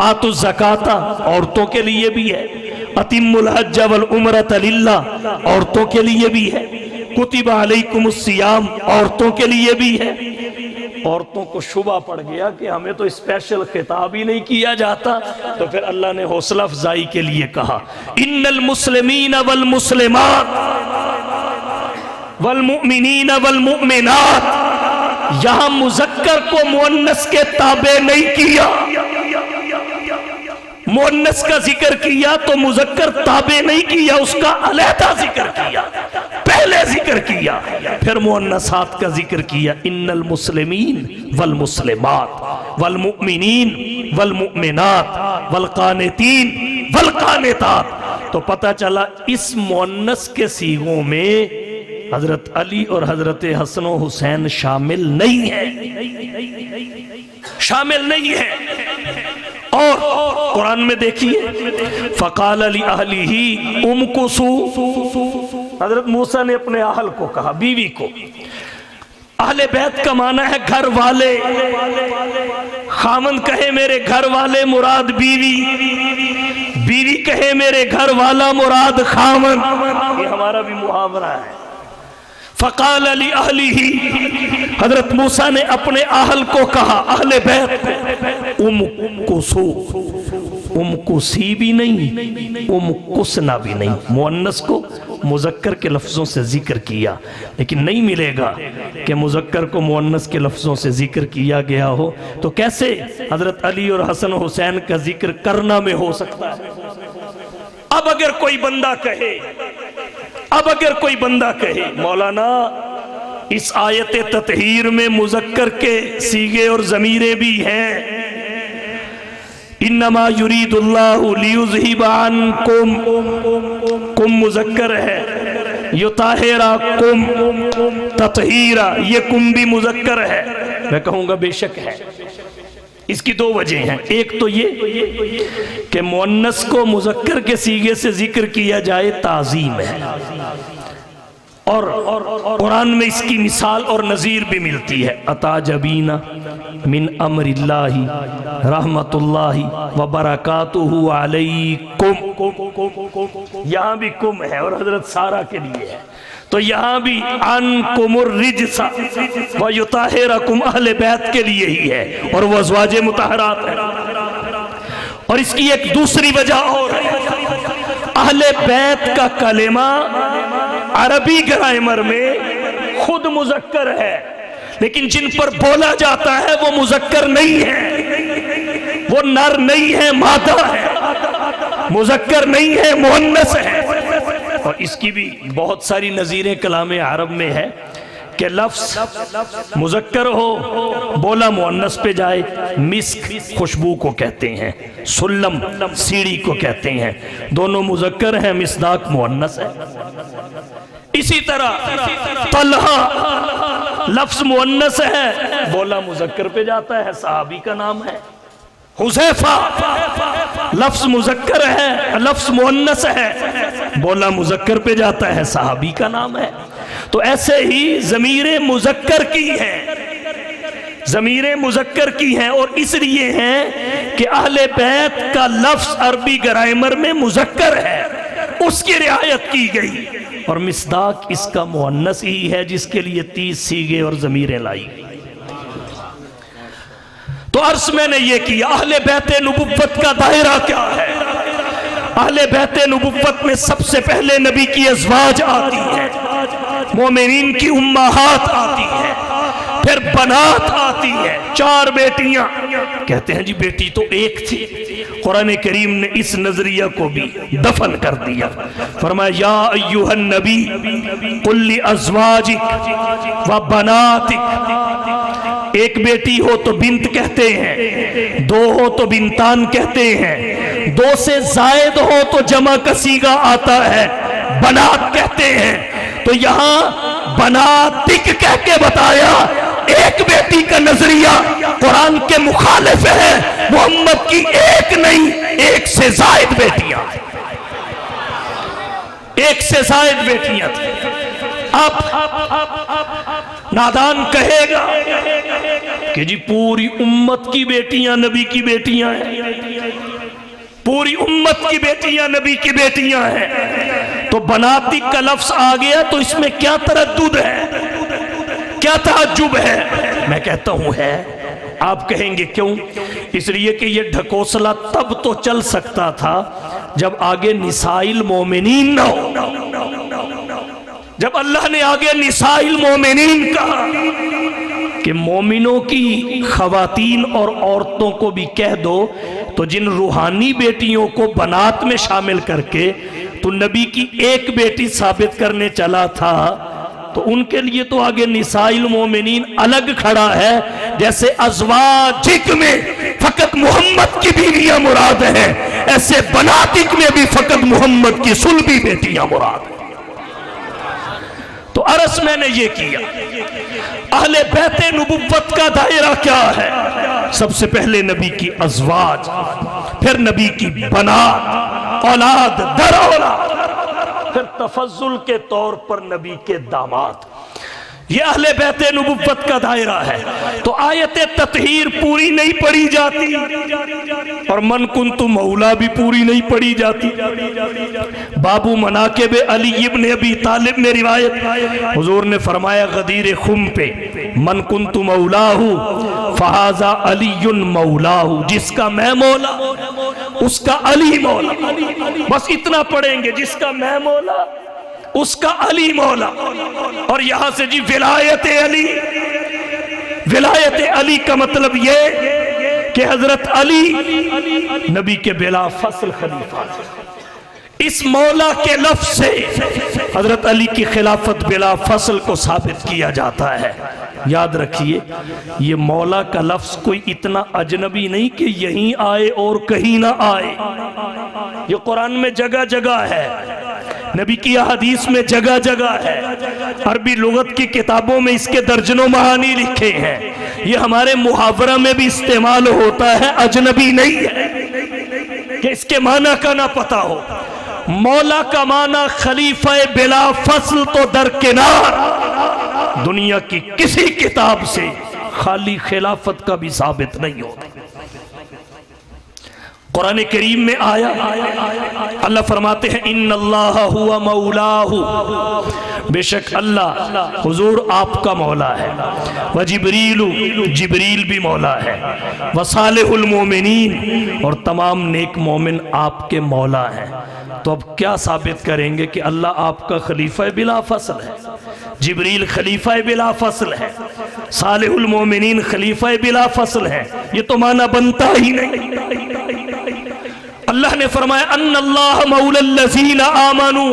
आतुज़ ज़काता औरतों के लिए भी है, अतिम्मुल हज्ज वल उम्रत लिल्लाह औरतों के लिए भी है, कुतिबा अलैकुमुस सियाम औरतों के लिए भी है। औरतों को शुबा पड़ गया कि हमें तो स्पेशल खिताब ही नहीं किया जाता, तो फिर अल्लाह ने हौसला अफजाई के लिए कहा इन्नल मुस्लिमीन वल मुस्लिमात वल मुमिनीन वल मुमिनात। यहां मुज़क्कर को मुअन्नस के ताबे नहीं किया, मुअन्नस का जिक्र किया तो मुज़क्कर ताबे नहीं किया, उसका अलहदा जिक्र किया, पहले जिक्र किया, फिर मुअन्नसात का जिक्र किया। इन्नल मुस्लिमीन वल मुस्लिमात वल मुमिनीन वल मुमिनात वल कानितीन वल कानितात। तो पता चला इस मुअन्नस के सीगों में हजरत अली और हजरत हसन और हुसैन शामिल नहीं है, शामिल नहीं है। और कुरान में देखिए फ़क़ाल अली अहलिही उमकुसू, हजरत मूसा ने अपने अहल को कहा, बीवी को। अहले बैत का माना है घर वाले, खामन कहे मेरे घर वाले मुराद बीवी, बीवी कहे मेरे घर वाला मुराद खामन, ये हमारा भी मुहावरा है। फ़क़ाल अली अहलिही, हजरत मूसा ने अपने अहल को कहा, अहले बैत, उमकुसू, उमकुसी भी नहीं, उमकुसना भी नहीं। मुअन्नस को मुज़क्कर के लफ्ज़ों से जिक्र किया, लेकिन नहीं मिलेगा कि मुज़क्कर को मुअन्नस के लफ्ज़ों से जिक्र किया गया हो। तो कैसे हजरत अली और हसन हुसैन का जिक्र करना में हो सकता है? अब अगर कोई बंदा कहे, अब अगर कोई बंदा कहे मौलाना इस आयत ततहीर में मुज़क्कर के सीगे और ज़मीरे भी हैं, इन्नमा युरीदुल्लाहु लियुज़हिबा अन्कुम, कुम मुज़क्कर है, युताहिराकुम ततहीरा, ये कुम भी मुज़क्कर है। मैं कहूँगा बेशक है। इसकी दो वजह हैं। एक तो ये कि मुअन्नस को मुज़क्कर के सीगे से जिक्र किया जाए ताज़ीम है, और कुरान में इसकी मिसाल और नज़ीर भी मिलती है। अताजबीना मिन अमरिल्लाहि रहमतुल्लाहि व बरकातुहु अलैकुम, यहाँ भी कुम है और हजरत सारा के लिए है, तो यहाँ भी अनकुमुर रिजसा व युताहिरकुम अहले बैत के लिए ही है, और वह अज़वाजे मुतहरात है। और इसकी एक दूसरी वजह और है, अहले बैत का कलेमा अरबी ग्रामर में खुद मुज़क्कर है, लेकिन जिन पर बोला जाता है वो मुज़क्कर नहीं है, वो नर नहीं है, मादा है, मुज़क्कर नहीं है, मुअन्नस है। और इसकी भी बहुत सारी नज़ीरें कलाम अरब में है कि लफ्ज़ मुज़क्कर हो, बोला मुअन्नस पे जाए। मिस्क खुशबू को कहते हैं, सुल्लम सीढ़ी को कहते हैं, दोनों मुज़क्कर हैं, मिस्दाक मुअन्नस है। इसी तरह तलहा लफ्ज़ मुअन्नस है, बोला मुज़क्कर पे जाता है, सहाबी का नाम है। हुज़ैफा लफ्ज़ मुज़क्कर है, लफ्ज़ मुअन्नस है, बोला मुज़क्कर पे जाता है, सहाबी का नाम है। तो ऐसे ही ज़मीरे मुज़क्कर की हैं, ज़मीरे मुज़क्कर की हैं, और इसलिए हैं कि अहले बैत का लफ्ज़ अरबी ग्रामर में मुज़क्कर है, उसकी रियायत की गई। और मिस्दाक इसका मुअन्नस ही है, जिसके लिए 30 सीगे और ज़मीरें लाई गई। तो अर्ज़ मैंने ये किया, अहले बैत नबुव्वत का दायरा क्या है? अहले बैत नबुव्वत में सबसे पहले नबी की अज़वाज आती है, मोमिनीन की उम्माहात आती है, फिर बनात आती है, 4 बेटियां। कहते हैं जी बेटी तो एक थी, कुरान करीम ने इस नजरिया को भी दफन कर दिया। फरमाया या अय्युहन नबी कुल ली अज़वाजिक व बनातिक, एक बेटी हो तो बिंत कहते हैं, 2 हो तो बिंतान कहते हैं, 2 से जायद हो तो जमा का सीगा आता है, बनात कहते हैं। तो यहाँ बनातिक कह के बताया, एक बेटी का नजरिया कुरान के मुखालिफ है। मोहम्मद की एक नहीं, 1 से जायद बेटियां, 1 से जायद बेटियां थी। आप नादान कहेगा कि जी पूरी उम्मत की बेटियां नबी की बेटियां हैं, पूरी उम्मत की बेटियां नबी की बेटियां हैं, तो बनाती का लफ्ज आ गया तो इसमें क्या तरद्दुद है, क्या ताज्जुब है? मैं कहता हूं है। आप कहेंगे क्यों? इसलिए कि ये ढकोसला तब तो चल सकता था जब आगे निसाइल मोमिनीन ना हो। जब अल्लाह ने आगे निसाइल मोमिनीन कहा कि मोमिनों की खवातीन और औरतों को भी कह दो, तो जिन रूहानी बेटियों को बनात में शामिल करके तो नबी की एक बेटी साबित करने चला था, तो उनके लिए तो आगे निसाइल मोमिनीन अलग खड़ा है। जैसे अज़वाजिक में फकत मोहम्मद की बीवियां मुराद है, ऐसे बनातिक में भी फकत मोहम्मद की सुलभी बेटियां मुराद है। तो अर्ज मैंने ये किया, अहले बैते नबुव्वत का दायरा क्या है? सबसे पहले नबी की अज़वाज, फिर नबी की बनात, औलाद दर औलाद, फिर तफज्जुल के तौर पर नबी के दामाद। ये अहले बैते नबुव्वत का दायरा है। तो आयत ततहीर पूरी नहीं पढ़ी जाती और मन कुन्तु मौला भी पूरी नहीं पढ़ी जाती। बाबू मनाकिब अली इब्न अबी तालिब में रिवायत, हुजूर ने फरमाया गदीर खुम पे मन कुन्तु मौलाहू फहाजा अलीयुन मौलाहू, जिसका मैं मौला उसका अली मौला। बस इतना पढ़ेंगे, जिसका मैं मौला उसका अली मौला। और यहां से जी विलायत अली, विलायत अली का मतलब ये कि हजरत अली नबी के बिला फसल खलीफा। इस मौला के लफ्ज से हजरत अली की खिलाफत बिला फसल को साबित किया जाता है। याद रखिए, ये मौला का लफ्ज कोई इतना अजनबी नहीं कि यहीं आए और कहीं ना आए। ये कुरान में जगह जगह है, नबी की हदीस में जगह जगह है, अरबी लुगत की किताबों में इसके दर्जनों महानी लिखे हैं। ये हमारे मुहावरा में भी इस्तेमाल होता है, अजनबी नहीं है कि इसके माना का ना पता हो। मौला का माना खलीफा बिला फसल तो दरकिनार, दुनिया की किसी किताब से खाली खिलाफत का भी साबित नहीं होता। कुरान करीम में आया, अल्लाह फरमाते हैं इन्नल्लाह हुवा मौलाहु, बेशक अल्लाह हुजूर आपका मौला है। व जिब्रीलु, जिब्रील भी मौला है। व सालिहुल मोमिनीन, और तमाम नेक मोमिन आपके मौला हैं। तो अब क्या साबित करेंगे कि अल्लाह आपका खलीफा बिला फसल है, जिब्रील खलीफा बिला फसल है, सालिहुल मोमिनीन खलीफा बिला फसल है? ये तो माना बनता ही नहीं। अल्लाह ने फरमाया अन्नल्लाह मौलल्लज़ीना आमनू,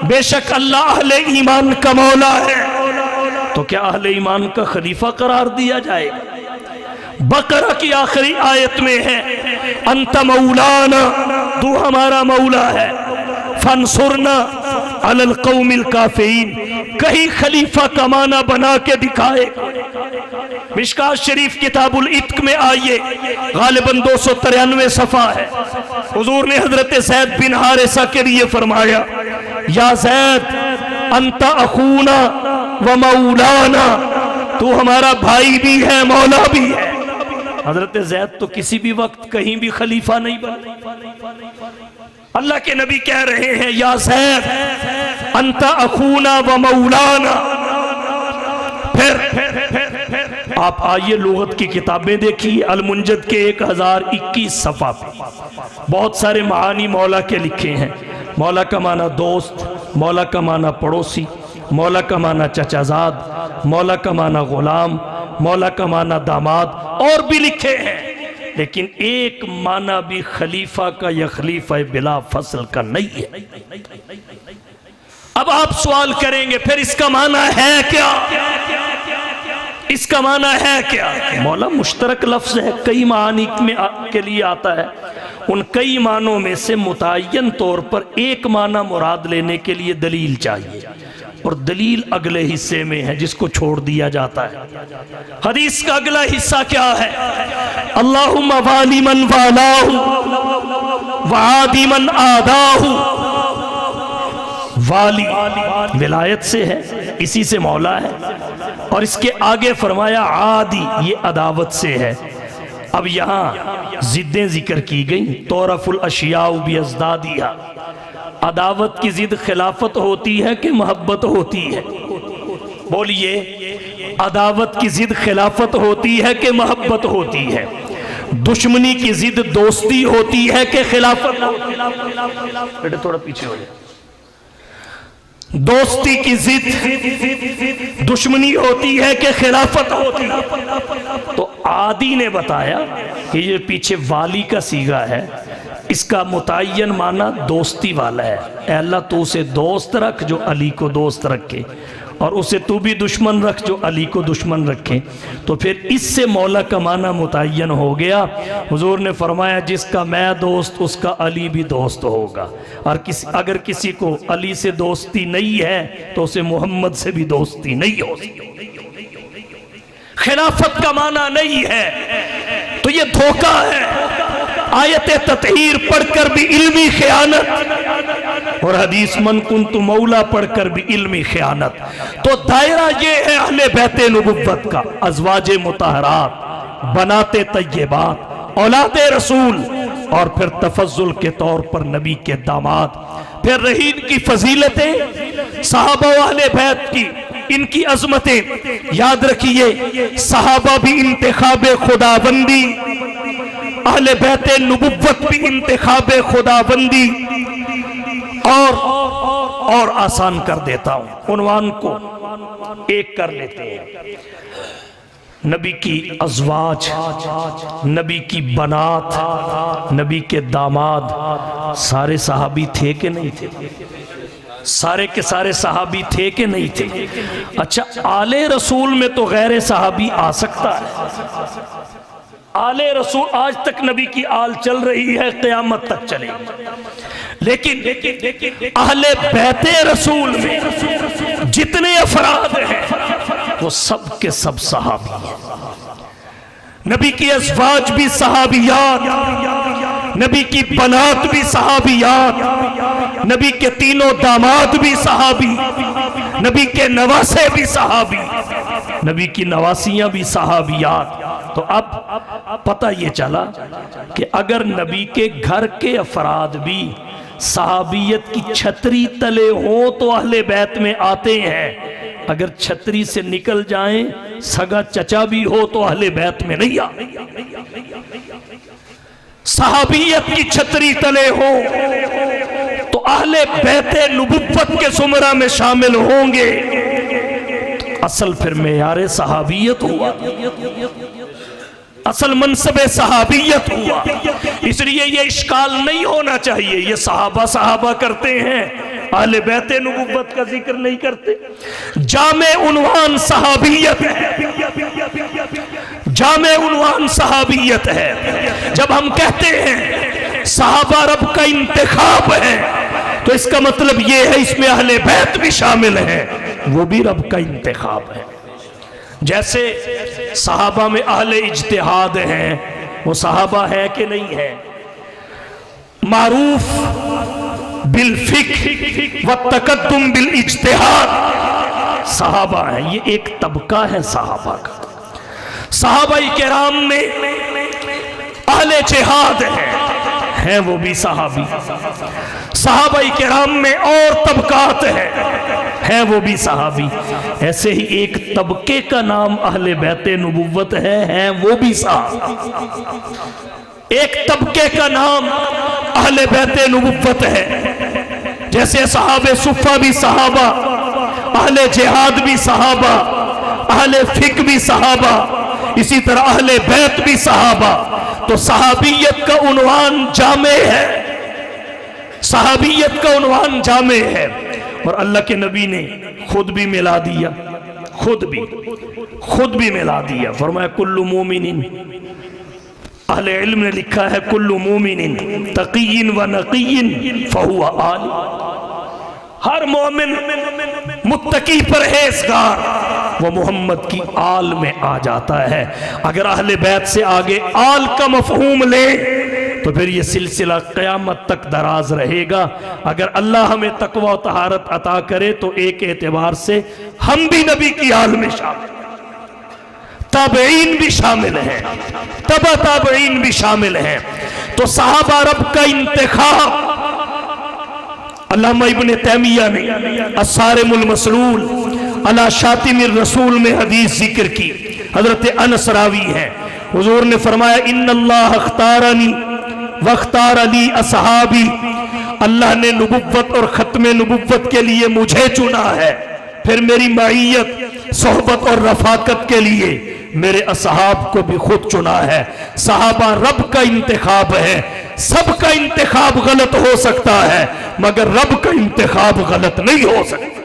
बेशक अल्लाह अहले ईमान का मौला है। तो क्या अहले ईमान का खलीफा करार दिया जाएगा? बकरा की आखिरी आयत में है अंत मौलाना, तू हमारा मौला है, फंसुरना अलल कौमिल काफिरीन, कहीं खलीफा का माना बना के दिखाए। मिशकात शरीफ किताबुल इत्क में आइए, गालिबन 293 सफ़ा है। हुजूर ने हजरत ज़ैद बिन हारिसा के लिए फरमाया, या ज़ैद अंता अखूना व मौलाना, तू हमारा भाई भी है मौला भी है। हजरत ज़ैद तो किसी भी वक्त कहीं भी खलीफा नहीं बना। अल्लाह के नबी कह रहे हैं या ज़ैद अंता अखूना व मौलाना। फिर आप आइए लुगत की किताबें देखिए, अल-मुंजद के 1021 सफ़ा पे बहुत सारे मानी मौला के लिखे हैं। मौला का माना दोस्त, मौला का माना पड़ोसी, मौला का माना चचाजाद, मौला का माना गुलाम, मौला का माना दामाद, और भी लिखे हैं। लेकिन एक माना भी खलीफा का या खलीफा बिला फसल का नहीं है। अब आप सवाल करेंगे फिर इसका माना है क्या? इसका माना है क्या? मौला मुश्तरक लफ्ज है, कई मानी में के लिए आता है। उन कई मानों में से मुतय्यन तौर पर एक माना मुराद लेने के लिए दलील चाहिए, और दलील अगले हिस्से में है जिसको छोड़ दिया जाता है। हदीस का अगला हिस्सा क्या है? अल्लाहुम्मा वाली मन वालाहु व आदी मन आदाहु वाली विलायत से है, इसी से मौला है। और इसके आगे फरमाया आदि, ये अदावत से है। अब यहाँ जिद्दें जिक्र की गई। तोरफुल अशियाउ बिअज़दादिहा, अदावत की जिद खिलाफत होती है कि मोहब्बत होती है? बोलिए, अदावत की जिद खिलाफत होती है कि मोहब्बत होती है? दुश्मनी की जिद दोस्ती होती है कि खिलाफत? बेटे थोड़ा पीछे हो जाए। दोस्ती की जिद दुश्मनी होती है कि खिलाफत होती है? तो आदि ने बताया कि ये पीछे वाली का सीगा है, इसका मुतय्यन माना दोस्ती वाला है। ऐ अल्लाह तू उसे दोस्त रख जो अली को दोस्त रखे, और उसे तू भी दुश्मन रख जो अली को दुश्मन रखे। तो फिर इससे मौला का माना मुतय्यन हो गया। हुजूर ने फरमाया जिसका मैं दोस्त उसका अली भी दोस्त होगा, और अगर किसी को अली से दोस्ती नहीं है तो उसे मोहम्मद से भी दोस्ती नहीं हो सकती। खिलाफत का माना नहीं है तो ये धोखा है। आयत ततहीर पढ़कर भी इल्मी खयानत, और हदीस मन कुन्तु मौला पढ़कर भी इल्मी खयानत। तो दायरा ये है अहले बैते नबुव्वत का, अज़वाजे मुतहरात, बनाते तय्यबात, औलादे रसूल, और फिर तफज्जुल के तौर पर नबी के दामाद। फिर रही इनकी फजीलतें, सहाबा अहले बैत की इनकी अजमतें। याद रखिए, सहाबा भी इंतखाबे खुदाबंदी, अहले बैते नबुव्वत भी इंतखाबे खुदाबंदी। और आसान कर देता हूं, उन्वान को एक कर लेते हैं। नबी की अज़वाज, नबी की बनात, नबी के दामाद, सारे सहाबी थे कि नहीं थे? सारे के सारे सहाबी थे कि नहीं थे? अच्छा, आले रसूल में तो गैर सहाबी आ सकता है। आले रसूल आज तक नबी की आल चल रही है, क़यामत तक चलेगी। लेकिन अहले बैते रसूल में जितने अफराद हैं वो सब के सब सहाबी हैं। नबी की अज़वाज भी सहाबियात, नबी की बनात भी सहाबियात, नबी के तीनों दामाद भी सहाबी, नबी के नवासे भी सहाबी, नबी की नवासियां भी सहाबियात। तो अब पता ये चला कि अगर नबी के घर के अफराद भी सहाबियत की छतरी तले हो तो अहले बैत में आते हैं। अगर छतरी से निकल जाएं, सगा चचा भी हो तो अहले बैत में नहीं आते। सहाबियत की छतरी तले हो तो अहले बैते नबुव्वत के सुमरा में शामिल होंगे। असल फिर मेयारे सहाबियत हुआ, असल मनसबे सहाबियत हुआ। इसलिए ये इश्काल नहीं होना चाहिए, ये सहाबा सहाबा करते हैं, अहले बैते नबुव्वत का जिक्र नहीं करते। जामे उन्वान सहाबियत है, जामे उन्वान सहाबियत है। जब हम कहते हैं सहाबा रब का इंतखाब है तो इसका मतलब ये है इसमें अहले बैत भी शामिल है, वो भी रब का इंतखाब है। जैसे सहाबा में अहले इज्तिहाद हैं, वो सहाबा है कि नहीं है? मारूफ बिल फिक्र व तकद्दुम बिल इज्तिहाद सहाबा है। ये एक तबका है सहाबा का। सहाबाई केराम में अहले जिहाद हैं वो भी सहाबी। सहाबाई केराम में और तबकात हैं वो भी सहाबी। ऐसे ही एक तबके का नाम अहले बैते नबुव्वत है वो भी सहाबी। एक तबके का नाम अहले बैते नबुव्वत है। जैसे सहाबे सुफ़ा भी सहाबा, अहले जिहाद भी सहाबा, अहले फिक्र भी सहाबा, इसी तरह अहले बैत भी सहाबा। तो सहाबियत का उन्वान जामे है, सहाबियत का उन्वान जामे है। और अल्लाह के नबी ने खुद भी मिला दिया, खुद भी मिला दिया। फरमाया कुल्लु मोमिनिन, अहले इल्म ने लिखा है कुल्लु मोमिनिन तक़िय्यिन व नक़िय्यिन फहुवा आल। हर मोमिन मुत्तकी परहेज़गार वो मोहम्मद की आल में आ जाता है। अगर अहले बैत से आगे आल का मफ़हूम ले तो फिर ये सिलसिला क़यामत तक दराज रहेगा। अगर अल्लाह हमें तकवा और तहारत अता करे तो एक एतबार से हम भी नबी की आल में शामिल, ताबईन भी शामिल हैं, तबा ताबईन भी शामिल हैं। तो सहाबा अरब का इंतखाब अल्लामा इब्ने तैमिया ने अस्सारिमुल मसलूल अला शातिमिर रसूल में हदीस जिक्र की। हजरत अनस रावी है, हुजूर ने फरमाया इन्नल्लाह अख्तारनी वख्तार अली असहाबी, अल्लाह ने नबुव्वत और खत्मे नबुव्वत के लिए मुझे चुना है, फिर मेरी माइयत, सोहबत और रफाकत के लिए मेरे असहाब को भी खुद चुना है। सहाबा रब का इंतखाब है। सबका इंतखाब गलत हो सकता है मगर रब का इंतखाब गलत नहीं हो सकता।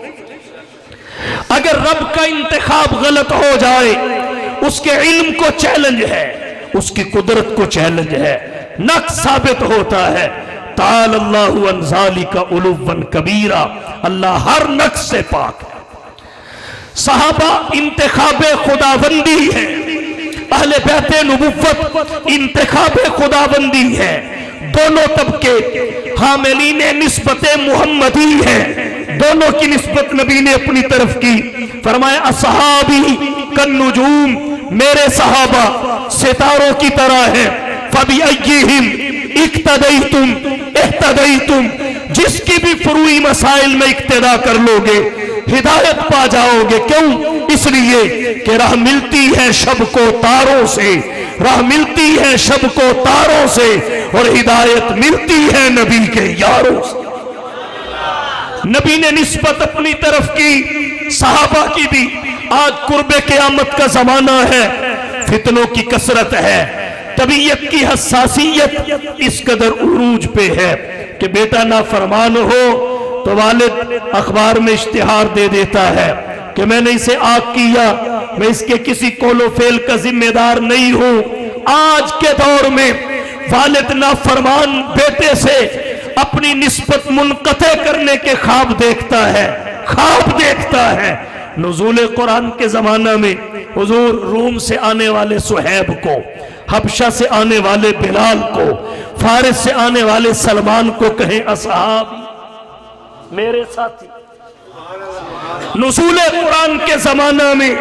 अगर रब का इंतखाब गलत हो जाए, उसके इल्म को चैलेंज है, उसकी कुदरत को चैलेंज है, नक्स साबित होता है। ताअल्लाहु अन ज़ालिका उलुव्वन कबीरा, अल्लाह हर नक्स से पाक है। सहाबा इंतखाबे खुदाबंदी है, अहले बैते नबुव्वत इंतखाबे खुदाबंदी है। दोनों तबके हामिलीने निस्बते मुहम्मदी है, दोनों की निस्बत नबी ने अपनी तरफ की। फरमाया असहाबी कन्नुजूम, मेरे सहाबा सितारों की तरह है। फबी अय्यिहिम इक्तदैतुम इह्तदैतुम, जिसकी भी फुरूई मसाइल में इक्तदा कर लोगे हिदायत पा जाओगे। क्यों? इसलिए कि राह मिलती है शब को तारों से, राह मिलती है शब को तारों से, और हिदायत मिलती है नबी के यारों से। नबी ने निस्बत अपनी तरफ की, सहाबा की भी। आज कुर्बे क़यामत का जमाना है, फितनों की कसरत है, तबीयत की हसासियत इस कदर उरूज पे है कि बेटा ना फरमान हो तो वालिद अखबार में इश्तिहार दे देता है कि मैंने इसे आग किया, मैं इसके किसी कोलो फेल का जिम्मेदार नहीं हूं। आज के दौर में वालिद ना फरमान बेटे से अपनी निस्बत मुनक़ते करने के ख्वाब देखता है, ख्वाब देखता है। नुज़ूल कुरान के जमाना में हुजूर रूम से आने वाले सुहैब को, हबशा से आने वाले बिलाल को, फारिस से आने वाले सलमान को कहें असहाबी, मेरे साथी। नुज़ूल कुरान के जमाना में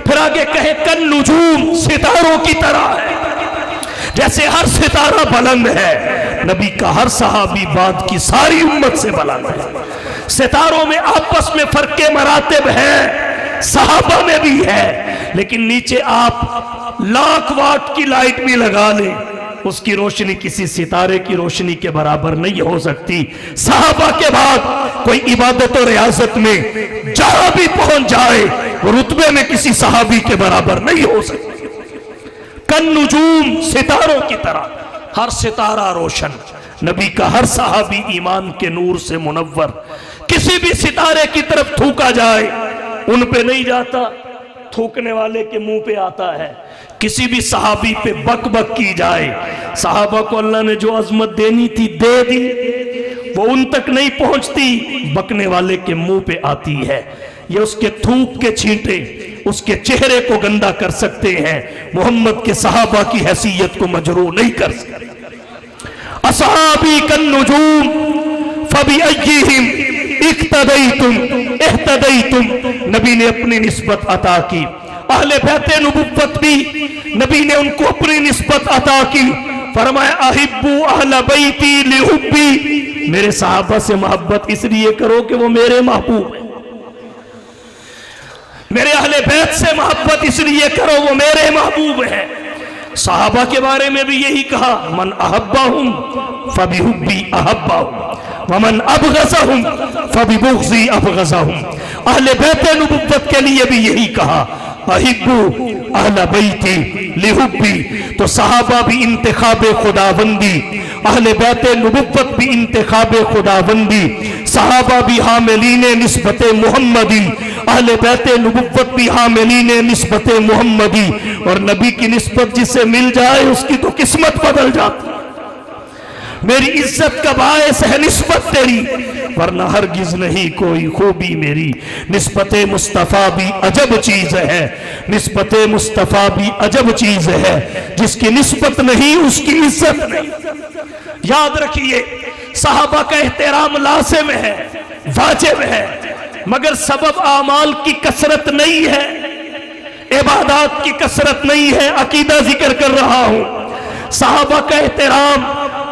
फिर आगे कहे कन नुजूम, सितारों की तरह है, जैसे हर सितारा बुलंद है, नबी का हर सहाबी बाद की सारी उम्मत से बुलंद है। सितारों में आपस में फर्के मरातिब है, सहाबा में भी है, लेकिन नीचे आप लाख वाट की लाइट भी लगा लें, उसकी रोशनी किसी सितारे की रोशनी के बराबर नहीं हो सकती। सहाबा के बाद कोई इबादत और रियासत में जहां भी पहुंच जाए रुतबे में किसी सहाबी के बराबर नहीं हो सकती। कन नुजूम, सितारों की तरह, हर सितारा रोशन, नबी का हर सहाबी ईमान के नूर से मुनव्वर। किसी भी सितारे की तरफ थूका जाए उन पे नहीं जाता, थूकने वाले के मुंह पे आता है। किसी भी सहाबी पे बक बक की जाए, सहाबा को अल्लाह ने जो अजमत देनी थी दे दी, वो उन तक नहीं पहुंचती, बकने वाले के मुंह पे आती है। ये उसके थूक के छींटे उसके चेहरे को गंदा कर सकते हैं, मोहम्मद के सहाबा की हैसियत को मजरू नहीं कर सकते। असहाबी कन नुजूम फबी अय्यिहिम इक्तदैतुम इह्तदैतुम, नबी ने अपनी निस्बत अता की। अहले बैते नबुव्वत भी नबी ने उनको अपनी निस्बत अता की। फरमाया अहिब्बु अहले बैती लिहुब्बी, मेरे सहाबा से मोहब्बत इसलिए करो कि वो मेरे महबूब हैं। मेरे अहले बैत से मोहब्बत इसलिए करो वो मेरे महबूब हैं। सहाबा के बारे में भी यही कहा, मन अहब्बाहुम फबिहुब्बी अहब्बाहुम वमन अबग़ज़हुम फबिबुग़ज़ी अबग़ज़हुम। अहले बैते नबुव्वत के लिए भी यही कहा, अहिब्बु अहले बैती लिहुब्बी। तो सहाबा भी इंतखाबे खुदाबंदी, अहले बैते नबुव्वत भी इंतखाबे खुदाबंदी। सहाबा भी हामिलीने निस्बते मुहम्मदी, अहले बैते नबुव्वत भी हामिलीने निस्बते मुहम्मदी। और नबी की निस्बत जिसे मिल जाए उसकी तो किस्मत बदल जाती। मेरी इज्जत का बायस है निस्बत तेरी, वरना हरगिज नहीं कोई खूबी मेरी। निस्बत मुस्तफ़ा भी अजब चीज है, निस्बत मुस्तफ़ा भी अजब चीज है, जिसकी निस्बत नहीं उसकी इज्जत नहीं। याद रखिए, सहाबा का एहतराम लाज़िम है, वाजिब है, मगर सबब आमाल की कसरत नहीं है, इबादत की कसरत नहीं है। अकीदा जिक्र कर रहा हूं। सहाबा का एहतराम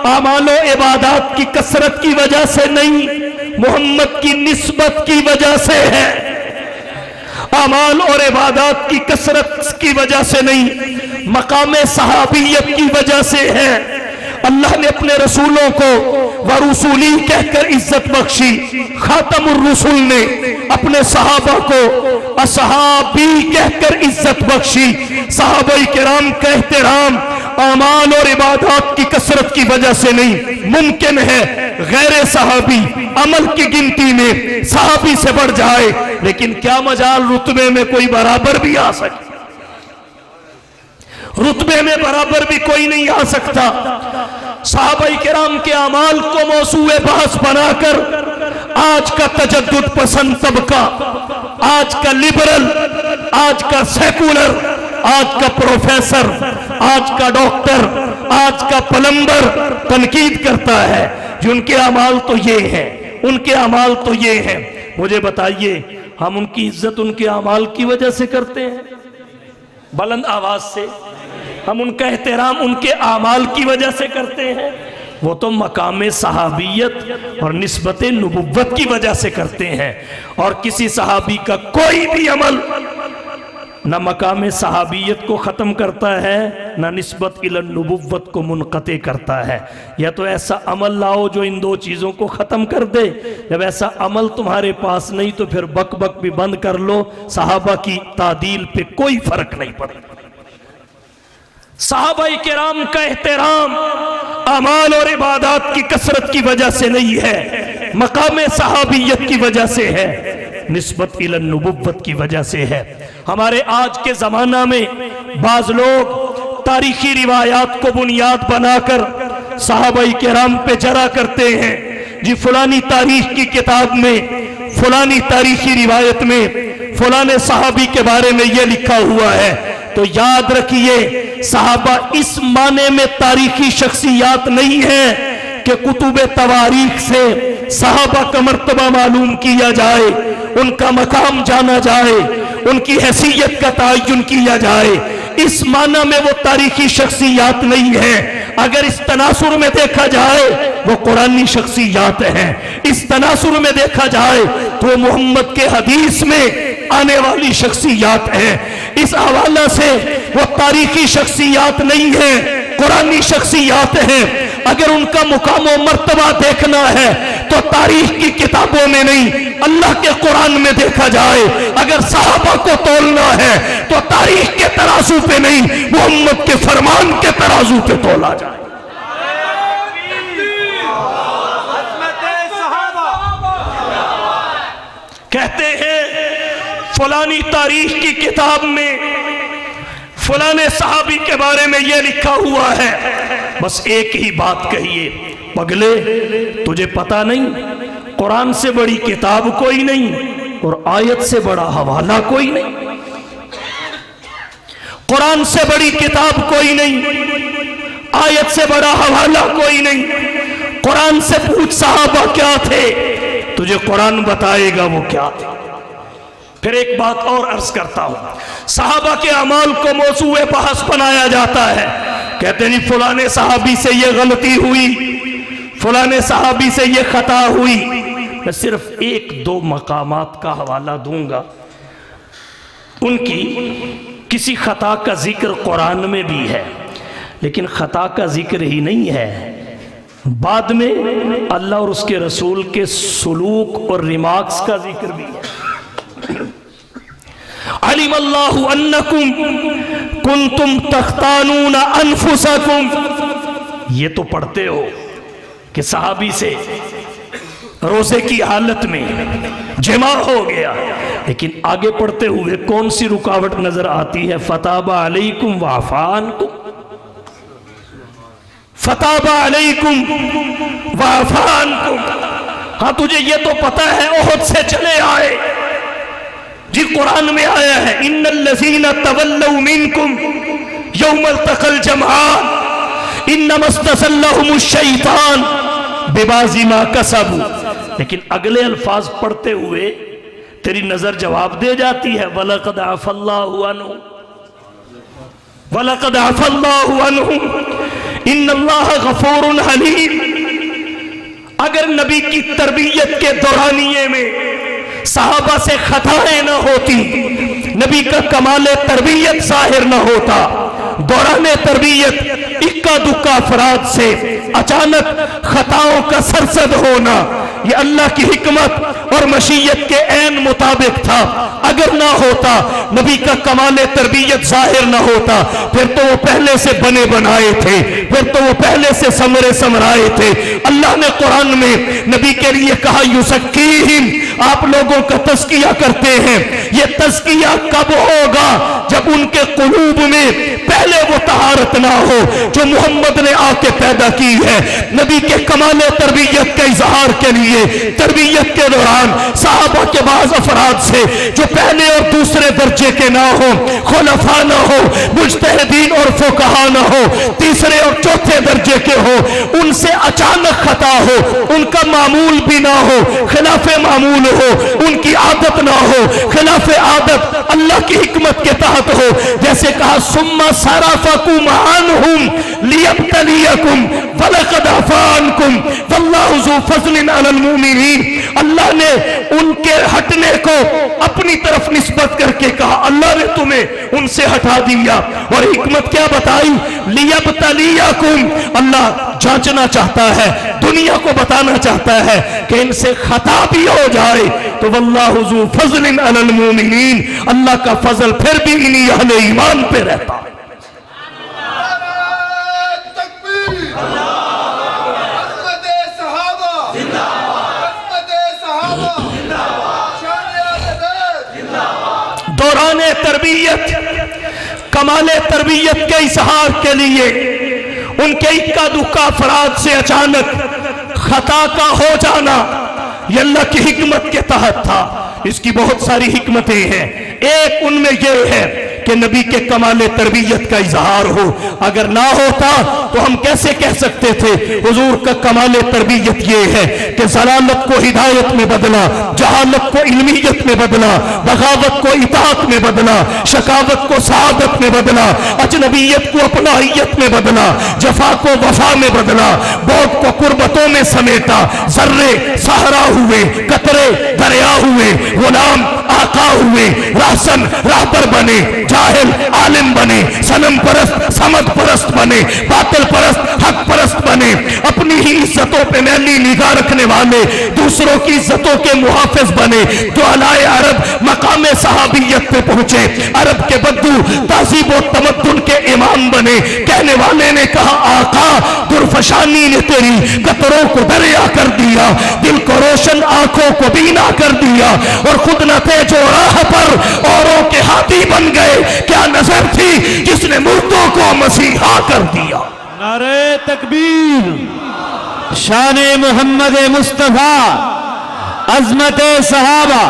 आमालो इबादत की कसरत की वजह से नहीं, मोहम्मद की निस्बत की वजह से है। आमाल और इबादत की कसरत की वजह से नहीं, मकाम सहाबियत की वजह से है। अल्लाह ने अपने रसूलों को वरुसूली कहकर इज्जत बख्शी, खातमुर रसूल ने अपने सहाबा को असहाबी कहकर इज्जत बख्शी। सहाबाई किराम का एहतराम आमाल और इबादत की कसरत की वजह से नहीं, मुमकिन है गैर सहाबी अमल की गिनती में सहाबी से बढ़ जाए, लेकिन क्या मजाल रुतबे में कोई बराबर भी आ सके, रुतबे में बराबर भी कोई नहीं आ सकता। सहाबाई किराम के अमाल को मौसूए बहस बनाकर आज का तजद्दुद पसंद तबका, आज का लिबरल, आज का सेकुलर, आज का प्रोफेसर, आज का डॉक्टर, आज का प्लम्बर तनकीद करता है कि उनके अमाल तो ये है, उनके अमाल तो ये है। मुझे बताइए, हम उनकी इज्जत उनके अमाल की वजह से करते हैं बुलंद आवाज से? हम उनका एहतराम उनके आमाल की वजह से करते हैं? वो तो मकाम सहाबियत और निस्बत नबुव्वत की वजह से करते हैं। और किसी सहाबी का कोई भी अमल न मकाम सहाबियत को ख़त्म करता है, न निस्बत इलन नबुव्वत को मुनक़ते करता है। या तो ऐसा अमल लाओ जो इन दो चीज़ों को ख़त्म कर दे। जब ऐसा अमल तुम्हारे पास नहीं तो फिर बक बक भी बंद कर लो, सहाबा की तादील पे कोई फ़र्क नहीं पड़ता। सहाबाई किराम का एहतराम अमाल और इबादत की कसरत की वजह से नहीं है, मकाम सहाबियत की वजह से है, निस्बत इलन नबुव्वत की वजह से है। हमारे आज के ज़माना में बाज़ लोग तारीखी रिवायात को बुनियाद बनाकर सहाबाई किराम पे जरा करते हैं। जी फलानी तारीख की किताब में, फलानी तारीखी रिवायत में फलाने सहाबी के बारे में यह लिखा हुआ है। तो याद रखिए, सहाबा इस माने में तारीखी शख्सियात नहीं है कि कुतुबे तवारीख से सहाबा का मर्तबा मालूम किया जाए, उनका मकाम जाना जाए, उनकी हैसियत का तयन किया जाए। इस माना में वो तारीखी शख्सियात नहीं है। अगर इस तनासुर में देखा जाए वो कुरानी शख्सियात हैं, इस तनासुर में देखा जाए तो मोहम्मद के हदीस में आने वाली शख्सियात हैं। इस हवाला से वो तारीखी शख्सियात नहीं है, कुरानी शख्सियात हैं। अगर उनका मुकाम व मर्तबा देखना है तो तारीख की किताबों में नहीं, अल्लाह के कुरान में देखा जाए। अगर सहाबा को तोलना है तो तारीख के तराजू पे नहीं, मोहम्मद के फरमान के तराजू पे तोला जाए। कहते हैं फलानी तारीख की किताब में फलाने सहाबी के बारे में यह लिखा हुआ है। बस एक ही बात कहिए, पगले तुझे पता नहीं कुरान से बड़ी किताब कोई नहीं और आयत से बड़ा हवाला कोई नहीं। कुरान से बड़ी किताब कोई नहीं, आयत से बड़ा हवाला कोई नहीं। कुरान से पूछ सहाबा क्या थे, तुझे कुरान बताएगा वो क्या थे। फिर एक बात और अर्ज करता हूं, सहाबा के अमाल को मौसूए बहस बनाया जाता है। कहते नहीं फलाने सहाबी से ये गलती हुई, फलाने सहाबी से ये खता हुई। मैं सिर्फ एक दो मकामात का हवाला दूंगा, उनकी किसी खता का जिक्र कुरान में भी है, लेकिन खता का जिक्र ही नहीं है, बाद में अल्लाह और उसके रसूल के सुलूक और रिमार्क्स का जिक्र भी है। अलिमल्लाहु अन्नकुम कुंतुम तख्तानून अनफुसकुम, ये तो पढ़ते हो कि सहाबी से रोजे की हालत में जमा हो गया, लेकिन आगे पढ़ते हुए कौन सी रुकावट नजर आती है? फताबा अलैकुम वाफानकुम, फताबा अलैकुम वअफ़ा अन्कुम। हाँ, तुझे ये तो पता है ओहद से चले आए, जी कुरान में आया है इन्नल्लज़ीना तवल्लौ मिनकुम यौमल तक़ल जमआन इन्नमस्तज़ल्लहुमुश शैतान बिबाज़ि मा कसबू। लेकिन अगले अल्फाज पढ़ते हुए तेरी नजर जवाब दे जाती है वलक़द अफ़ल्लाहु अन्हुम वलक़द अफ़ल्लाहु अन्हुम इन्नल्लाह गफ़ूरुन हलीम। अगर नबी की तरबियत के दौरानिये में सहाबा से खताएं न होती, नबी का कमाल तरबियत जाहिर न होता, दौरान तरबियत इक्का दुक्का अफराद से अचानक खताओं का सरसद होना, ये अल्लाह की हिकमत और मशीयत के ऐन मुताबिक था। अगर ना होता, नबी का कमाल तरबियत जाहिर ना होता, फिर तो वो पहले से बने बनाए थे, फिर तो वो पहले से समरे समराए थे। अल्लाह ने कुरान में नबी के लिए कहा युज़क्कीहिम, आप लोगों का तज़किया करते हैं। ये तज़किया कब होगा? जब उनके कुलूब में पहले वो तहारत ना हो जो मोहम्मद ने आके पैदा की है। नबी के कमाल तरबियत के इजहार के लिए तरबियत के दौरान सहाबा के बाज़ अफराद से जो पहले और दूसरे दर्जे के ना हो, खुलफा ना हो, मुज्तहिदीन और फुकहा ना हो, तीसरे और चौथे दर्जे के हो, उनसे अचानक खता हो, उनका मामूल भी ना हो, खिलाफे मामूल हो, उनकी आदत ना हो, खिलाफे आदत अल्लाह की हिकमत के तहत हो। जैसे कहा सुम्मा सरफकुम अन्हुम लियब्तलियकुम वलक़द अफ़ा अन्कुम वल्लाहु ज़ू फ़ज़लिन अलल मुमिनीन। अल्लाह ने उनके हटने को अपनी तरफ निस्बत करके कहा, अल्लाह ने तुम्हें उनसे हटा दिया। और हिकमत क्या बताई? लियब्तलियकुम, अल्लाह जांचना चाहता है, दुनिया को बताना चाहता है कि इनसे खता भी हो जाए तो वल्लाहु ज़ू फ़ज़लिन अलल मुमिनीन, अल्लाह का फजल फिर भी इन्हीं अहले ईमान पे रहता है। दौराने तरबियत कमाले तरबियत के इजहार के लिए उनके इक्का दुक्का अफराद से अचानक खता का हो जाना ये अल्लाह की हिकमत के तहत था। इसकी बहुत सारी हिकमतें हैं। एक उनमें यह है कि नबी के कमाले तरबियत का इजहार हो। अगर ना होता तो हम कैसे कह सकते थे हुजूर का कमाले तरबियत ये है कि जलालत को हिदायत में बदला, जहालत को इल्मियत में बदला, बगावत को इताअत में बदला, शकावत को सआदत में बदला, अजनबियत को अपनाहियत में बदला, जफा को वफा में बदला, बहुत को कुर्बतों में समेटा। जर्रे सहरा हुए, कतरे दरिया हुए, गुलाम आका हुए, रासन राहबर बने, जाहिल आलिम बने, सनम परस्त समद परस्त बने, बातिल परस्त हक परस्त बने, अपनी ही इज्जतों पे मैली निगाह रखने वाले दूसरों की इज्जतों के मुहाफिज बने। तो अलाए अरब मकामे सहाबियत पे पहुंचे, अरब के बद्दू तहजीब व तमद्दुन के इमाम बने। कहने वाले ने कहा आका दुर्फशानी ने तेरी कतरों को दरिया कर दिया, दिल को रोशन आंखों को बीना कर दिया, और खुद न थे जो राह पर औरों के हाथी बन गए। क्या नजर थी जिसने मुर्दों को मसीहा कर दिया। नारे तकबीर, शान मोहम्मद मुस्तफा, अजमत सहाबा,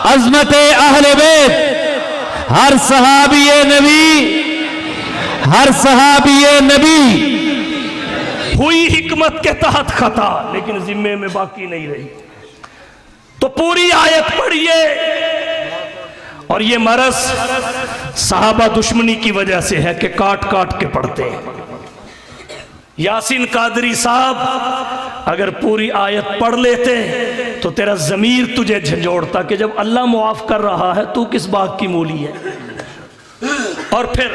अजमत अहले बैत, हर सहाबिये नबी, हर सहाबिये नबी। हुई हिकमत के तहत खता, लेकिन जिम्मे में बाकी नहीं रही। तो पूरी आयत पढ़िए। और ये मरज सहाबा दुश्मनी की वजह से है कि काट काट के पढ़ते हैं। यासीन कादरी साहब अगर पूरी आयत पढ़ लेते तो तेरा ज़मीर तुझे झंझोड़ता कि जब अल्लाह मुआफ कर रहा है तू किस बात की मूली है। और फिर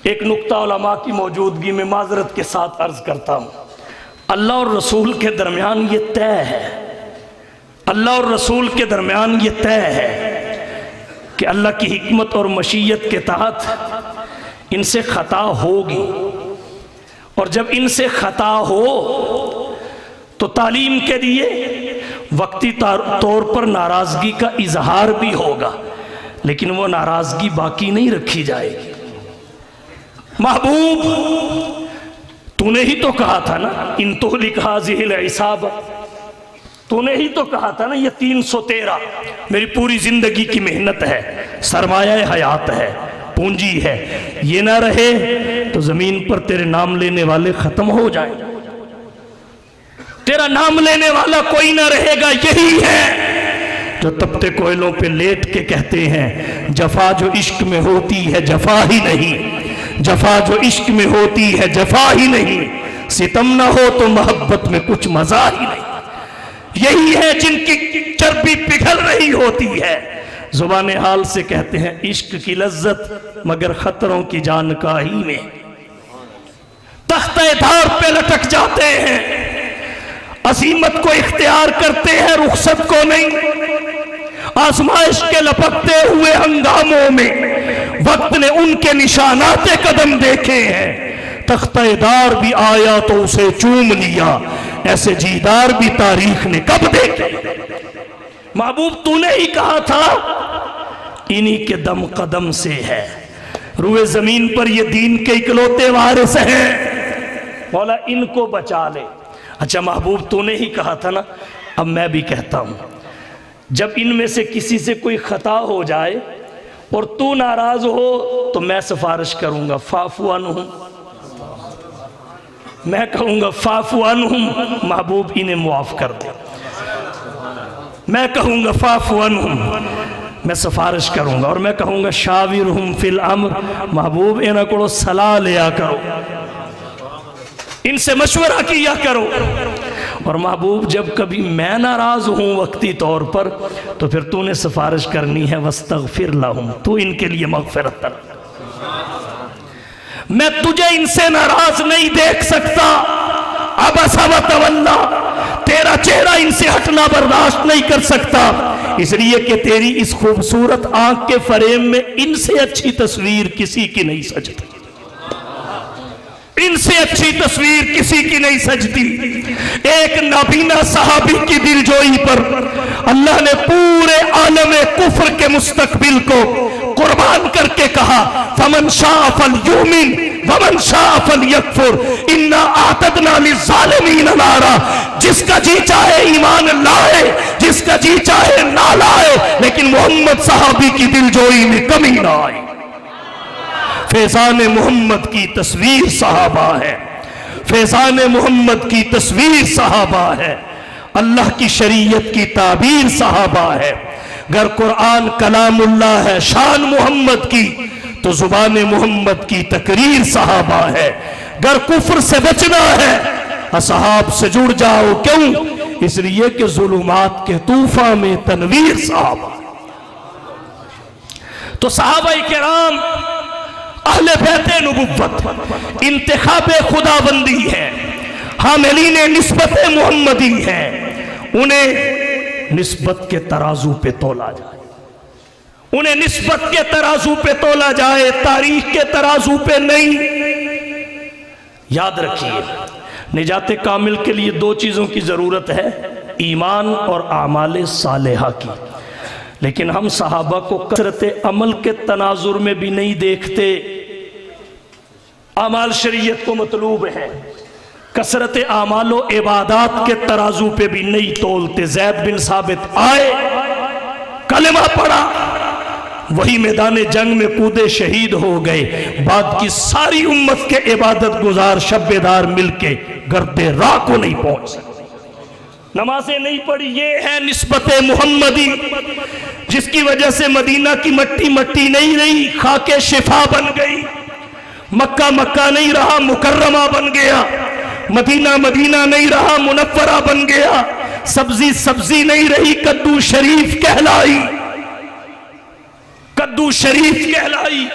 एक नुक्ता उलमा की मौजूदगी में माजरत के साथ अर्ज करता हूँ, अल्लाह और रसूल के दरमियान ये तय है, अल्लाह और रसूल के दरमियान ये तय है कि अल्लाह की हिकमत और मशीयत के तहत इनसे खता होगी। और जब इनसे खता हो तो तालीम के लिए वक्ती तौर पर नाराज़गी का इजहार भी होगा, लेकिन वो नाराज़गी बाकी नहीं रखी जाएगी। महबूब तूने ही तो कहा था ना, इन तो लिखा जिहिल हिसाब, तूने ही तो कहा था ना ये 313 मेरी पूरी जिंदगी की मेहनत है, सरमाया हयात है, पूंजी है, ये ना रहे तो जमीन पर तेरे नाम लेने वाले खत्म हो जाए, तेरा नाम लेने वाला कोई ना रहेगा। यही है जो तपते कोयलों पे लेट के कहते हैं जफा जो इश्क में होती है जफा ही नहीं, जफा जो इश्क में होती है जफा ही नहीं, सितम ना हो तो मोहब्बत में कुछ मजा ही नहीं। यही है जिनकी चर्बी पिघल रही होती है, जुबान हाल से कहते हैं इश्क की लज्जत मगर खतरों की जानकारी में, तख्ते धार पे लटक जाते हैं, असीमत को इख्तियार करते हैं रुखसत को नहीं। आजमाइश के लपकते हुए हंगामों में वक्त ने उनके निशानाते कदम देखे हैं, तख्तेदार भी आया तो उसे चूम लिया, ऐसे जीदार भी तारीख ने कब देखे। महबूब तूने ही कहा था इन्हीं के दम कदम से है रूए जमीन पर ये दीन के इकलौते वारिस हैं, मौला इनको बचा ले। अच्छा महबूब तूने ही कहा था ना, अब मैं भी कहता हूं जब इनमें से किसी से कोई खता हो जाए और तू नाराज हो तो मैं सिफारिश करूंगा फाफुआन हूं, मैं कहूंगा फाफुआन हूं, महबूब इन्हें मुआफ कर दे। मैं कहूंगा फाफुआन हूं, मैं सिफारिश करूंगा और मैं कहूंगा शाविर हूं फिल अम्र, महबूब इन्हें को सलाह लिया करो, इनसे मशवरा किया करो। और महबूब जब कभी मैं नाराज हूं वक्ती तौर पर तो फिर तूने सिफारिश करनी है वस्तगफिर लहुम, तू इनके लिए मगफिरत कर। मैं तुझे इनसे नाराज नहीं देख सकता, अब तवल्ला, तेरा चेहरा इनसे हटना बर्दाश्त नहीं कर सकता, इसलिए कि तेरी इस खूबसूरत आंख के फरेम में इनसे अच्छी तस्वीर किसी की नहीं सजती, इनसे अच्छी तस्वीर किसी की नहीं सजती। एक नाबीना सहाबी की दिलजोई पर अल्लाह ने पूरे आलमे कुफ्र के मुस्तकबिल को कुर्बान करके कहा फमन शाअ फलयुमिन वमन शाअ फलयकफुर इन्ना आतदना लिज़्ज़ालिमीन नारा। जिसका जी चाहे ईमान लाए, जिसका जी चाहे ना लाए, लेकिन मोहम्मद सहाबी की दिलजोई में कमी ना आए। फैजान मोहम्मद की तस्वीर सहाबा है, फैजान मोहम्मद की तस्वीर सहाबा है, अल्लाह की शरीयत की ताबीर सहाबा है। अगर कुरान कलामुल्लाह है शान मोहम्मद की तो जुबान मोहम्मद की तकरीर सहाबा है। अगर कुफ्र से बचना है असहाब से जुड़ जाओ, क्यों? इसलिए कि जुलुमात के तूफान में तनवीर सहाबा। तो सहाबा किराम अहले बैते नबुव्वत इंतखाबे खुदाबंदी है, हामिलीन निस्बत मोहम्मदी है, उन्हें निस्बत के तराजू पे तोला जाए, उन्हें निस्बत के तराजू पे तोला जाए, तारीख के तराजू पे नहीं। याद रखिए निजात कामिल के लिए दो चीज़ों की ज़रूरत है, ईमान और आमाल सालेहा की। लेकिन हम सहाबा को कसरत अमल के तनाजुर में भी नहीं देखते, आमाल शरीयत को मतलूब है, कसरत आमाल व इबादात के तराजू पे भी नहीं तोलते। जैद बिन साबित आए, कलमा पढ़ा, वही मैदान जंग में कूदे शहीद हो गए, बाद की सारी उम्मत के इबादत गुजार शब्बेदार मिलके गर्दे राह को नहीं पहुंच सके, नमाजें नहीं पढ़ी। ये है निस्बत मुहम्मदी, जिसकी वजह से मदीना की मट्टी मट्टी नहीं रही, खाके शिफा बन गई, मक्का मक्का नहीं रहा मुकर्रमा बन गया, मदीना मदीना नहीं रहा मुनव्वरा बन गया, सब्जी सब्जी नहीं रही कद्दू शरीफ कहलाई, कद्दू शरीफ कहलाई।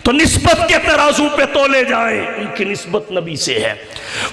तो निस्बत के तराजू पे तोले जाए, उनकी निस्बत नबी से है,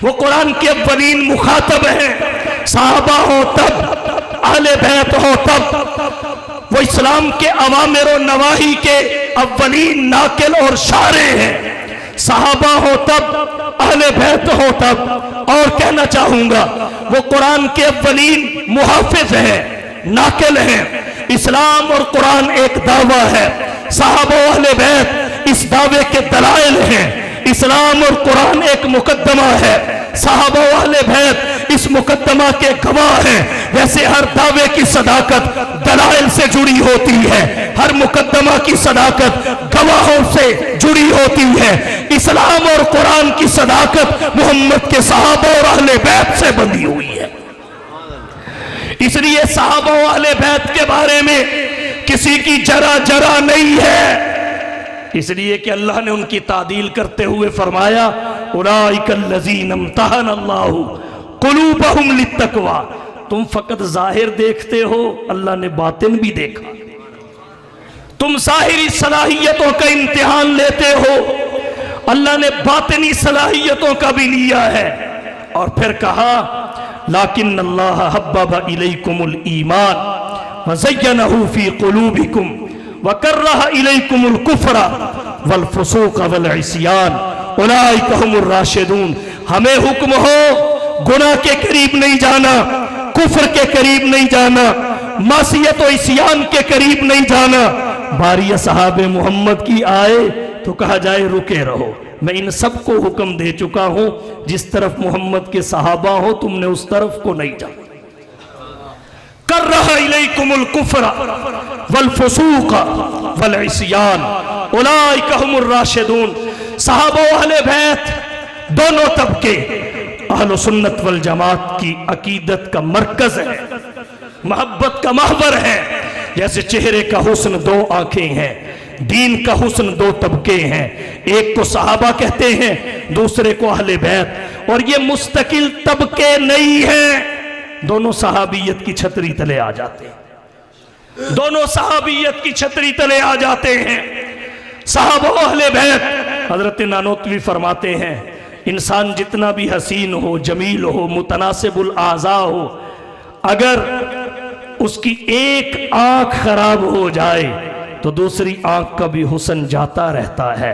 वो कुरान के अव्वलीन मुखातब हैं, साहबा हो तब, अहले बैत हो तब, वो इस्लाम के अवामिर और नवाही के अव्वलीन नाकिल और शारे हैं, साहबा हो तब, अहले बैत हो तब। और कहना चाहूंगा वो कुरान के अव्वलीन मुहाफिज हैं, नाकिल हैं। इस्लाम और कुरान एक दावा है, साहबा अहले बैत इस दावे के दलाइल हैं। इस्लाम और कुरान एक मुकद्दमा है, सहाबा वाले बैत इस मुकद्दमा के गवाह हैं। वैसे हर दावे की सदाकत दलाइल से जुड़ी होती है, हर मुकद्दमा की सदाकत गवाहों से जुड़ी होती है। इस्लाम और कुरान की सदाकत मोहम्मद के सहाबा और अहले बैत से बंधी हुई है। इसलिए सहाबा वाले बैत के बारे में किसी की जरा जरा नहीं है, इसलिए कि अल्लाह ने उनकी तादील करते हुए फरमाया उलाइकल्लज़ीन इम्तहनल्लाहु कुलूबहुम लित्तक़वा। तुम फकत जाहिर देखते हो, अल्लाह ने बातिन भी देखा। तुम ज़ाहिरी सलाहियतों का इम्तिहान लेते हो, अल्लाह ने बातिनी सलाहियतों का भी लिया है। और फिर कहा लाकिन अल्लाह हब्बब इलैकुमुल ईमान व ज़य्यनहु फी क़ुलूबिकुम व कररह इलैकुमुल कुफ्र वल फुसूक वल इस्यान उलाइका हुमुर राशिदून। हमें हुक्म हो गुनाह के करीब नहीं जाना, कुफ्र के करीब नहीं जाना, मासियत और इस्यान के करीब नहीं जाना। बारी सहाबे मोहम्मद की आए तो कहा जाए रुके रहो, मैं इन सबको हुक्म दे चुका हूं, जिस तरफ मोहम्मद के सहाबा हो तुमने उस तरफ को नहीं जाना। कर रहा इलैकुमुल कुफ्र वल फुसूक वल इस्यान उलाइका हुमुर राशिदून। सहाबा अहले बैत दोनों तबके अहले सुन्नत वल जमात की अकीदत का मरकज है, मोहब्बत का महवर है। जैसे चेहरे का हुस्न दो आंखें हैं, दीन का हुस्न दो तबके हैं, एक को सहाबा कहते हैं, दूसरे को अहले बैत। और ये मुस्तकिल तबके नहीं हैं, दोनों सहाबियत की छतरी तले आ जाते हैं, दोनों सहाबियत की छतरी तले आ जाते हैं। सहाबा अहले बैत। हजरत नानोतवी फरमाते हैं इंसान जितना भी हसीन हो, जमील हो, मुतनासिबुल आज़ा हो, अगर उसकी एक आंख खराब हो जाए तो दूसरी आंख का भी हुस्न जाता रहता है।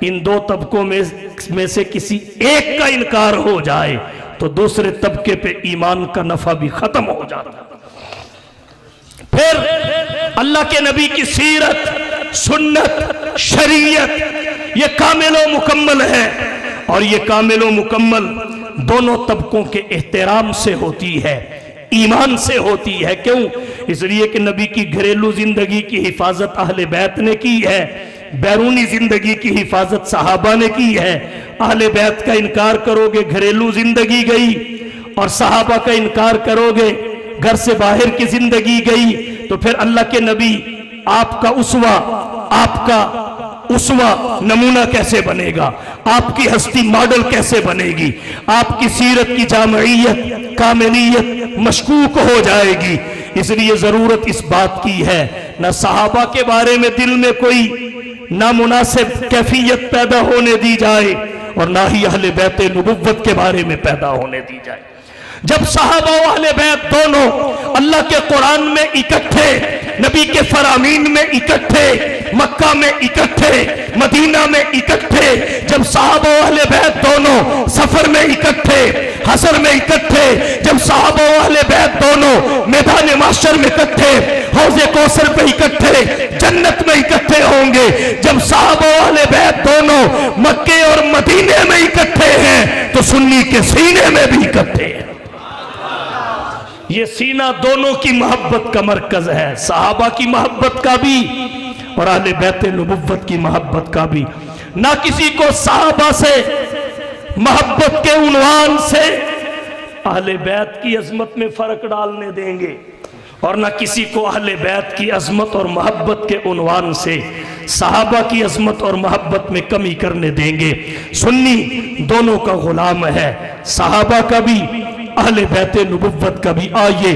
इन दो तबकों में से किसी एक का इनकार हो जाए तो दूसरे तबके पे ईमान का नफा भी खत्म हो जाता है। फिर अल्लाह के नबी की सीरत, सुन्नत, शरीयत ये कामिलो मुकम्मल है, और ये कामिलो मुकम्मल दोनों तबकों के एहतराम से होती है, ईमान से होती है। क्यों? इसलिए कि नबी की घरेलू जिंदगी की हिफाजत अहले बैत ने की है, बैरूनी जिंदगी की हिफाजत सहाबा ने की है। अहले बैत का इनकार करोगे घरेलू जिंदगी गई, और सहाबा का इनकार करोगे घर से बाहर की जिंदगी गई। तो फिर अल्लाह के नबी आपका उसवा नमूना कैसे बनेगा? आपकी हस्ती मॉडल कैसे बनेगी? आपकी सीरत की जामइयत, कामिलियत मशकूक हो जाएगी। इसलिए जरूरत इस बात की है, न सहाबा के बारे में दिल में कोई नामुनासिब कैफियत पैदा होने दी जाए, और ना ही अहले बैत नबुव्वत के बारे में पैदा होने दी जाए। जब सहाबा और अहले बैत दोनों अल्लाह के कुरान में इकट्ठे, नबी के फरामीन में इकट्ठे, मक्का में इकट्ठे, मदीना में इकट्ठे, जब सहाबा और अहले बैत दोनों सफर में इकट्ठे, हसर में इकट्ठे, जब सहाबा और अहले बैत दोनों मैदान माशर में इकट्ठे, हौज़े कौसर पे इकट्ठे, जन्नत में इकट्ठे होंगे, जब सहाबा और अहले बैत दोनों मक्के और मदीने में इकट्ठे हैं तो सुन्नी के सीने में भी इकट्ठे हैं। ये सीना दोनों की मोहब्बत का मरकज है, सहाबा की मोहब्बत का भी और अहले बैत नबुव्वत की मोहब्बत का भी। ना किसी को सहाबा से मोहब्बत के उन्वान से अहले बैत की अजमत में फर्क डालने देंगे, और ना किसी को अहले बैत की अजमत और मोहब्बत के उन्वान से सहाबा की अजमत और मोहब्बत में कमी करने देंगे। सुन्नी दोनों का गुलाम है, सहाबा का भी, अहले बैत नबुव्वत का भी। आइए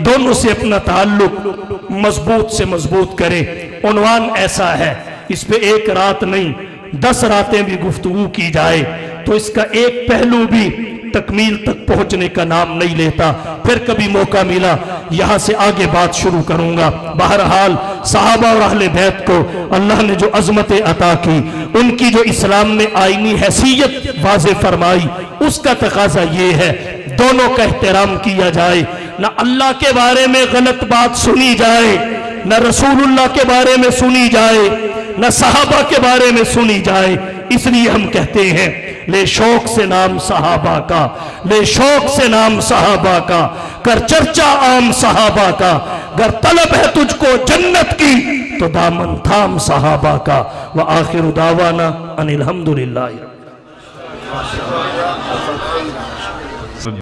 दोनों से अपना ताल्लुक मजबूत से मजबूत करें। उन्वान ऐसा है, इस पे एक रात नहीं 10 रातें भी गुफ्तगू की जाए तो इसका एक पहलू भी तकमील तक पहुंचने का नाम नहीं लेता। फिर कभी मौका मिला यहां से आगे बात शुरू करूंगा। बहरहाल सहाबा और अहले बैत को अल्लाह ने जो अजमतें अता की, उनकी जो इस्लाम में आईनी हैसियत वाज़े फरमाई, उसका तकाजा ये है दोनों का एहतराम किया जाए, ना अल्लाह के बारे में गलत बात सुनी जाए, न रसूलुल्लाह के बारे में सुनी जाए, न सहाबा के बारे में सुनी जाए। इसलिए हम कहते हैं ले शौक से नाम सहाबा का, ले शौक से नाम सहाबा का, कर चर्चा आम सहाबा का। गर तलब है तुझको जन्नत की तो दामन थाम सहाबा का। व आखिर दावाना अनिल हम्दुलिल्लाह।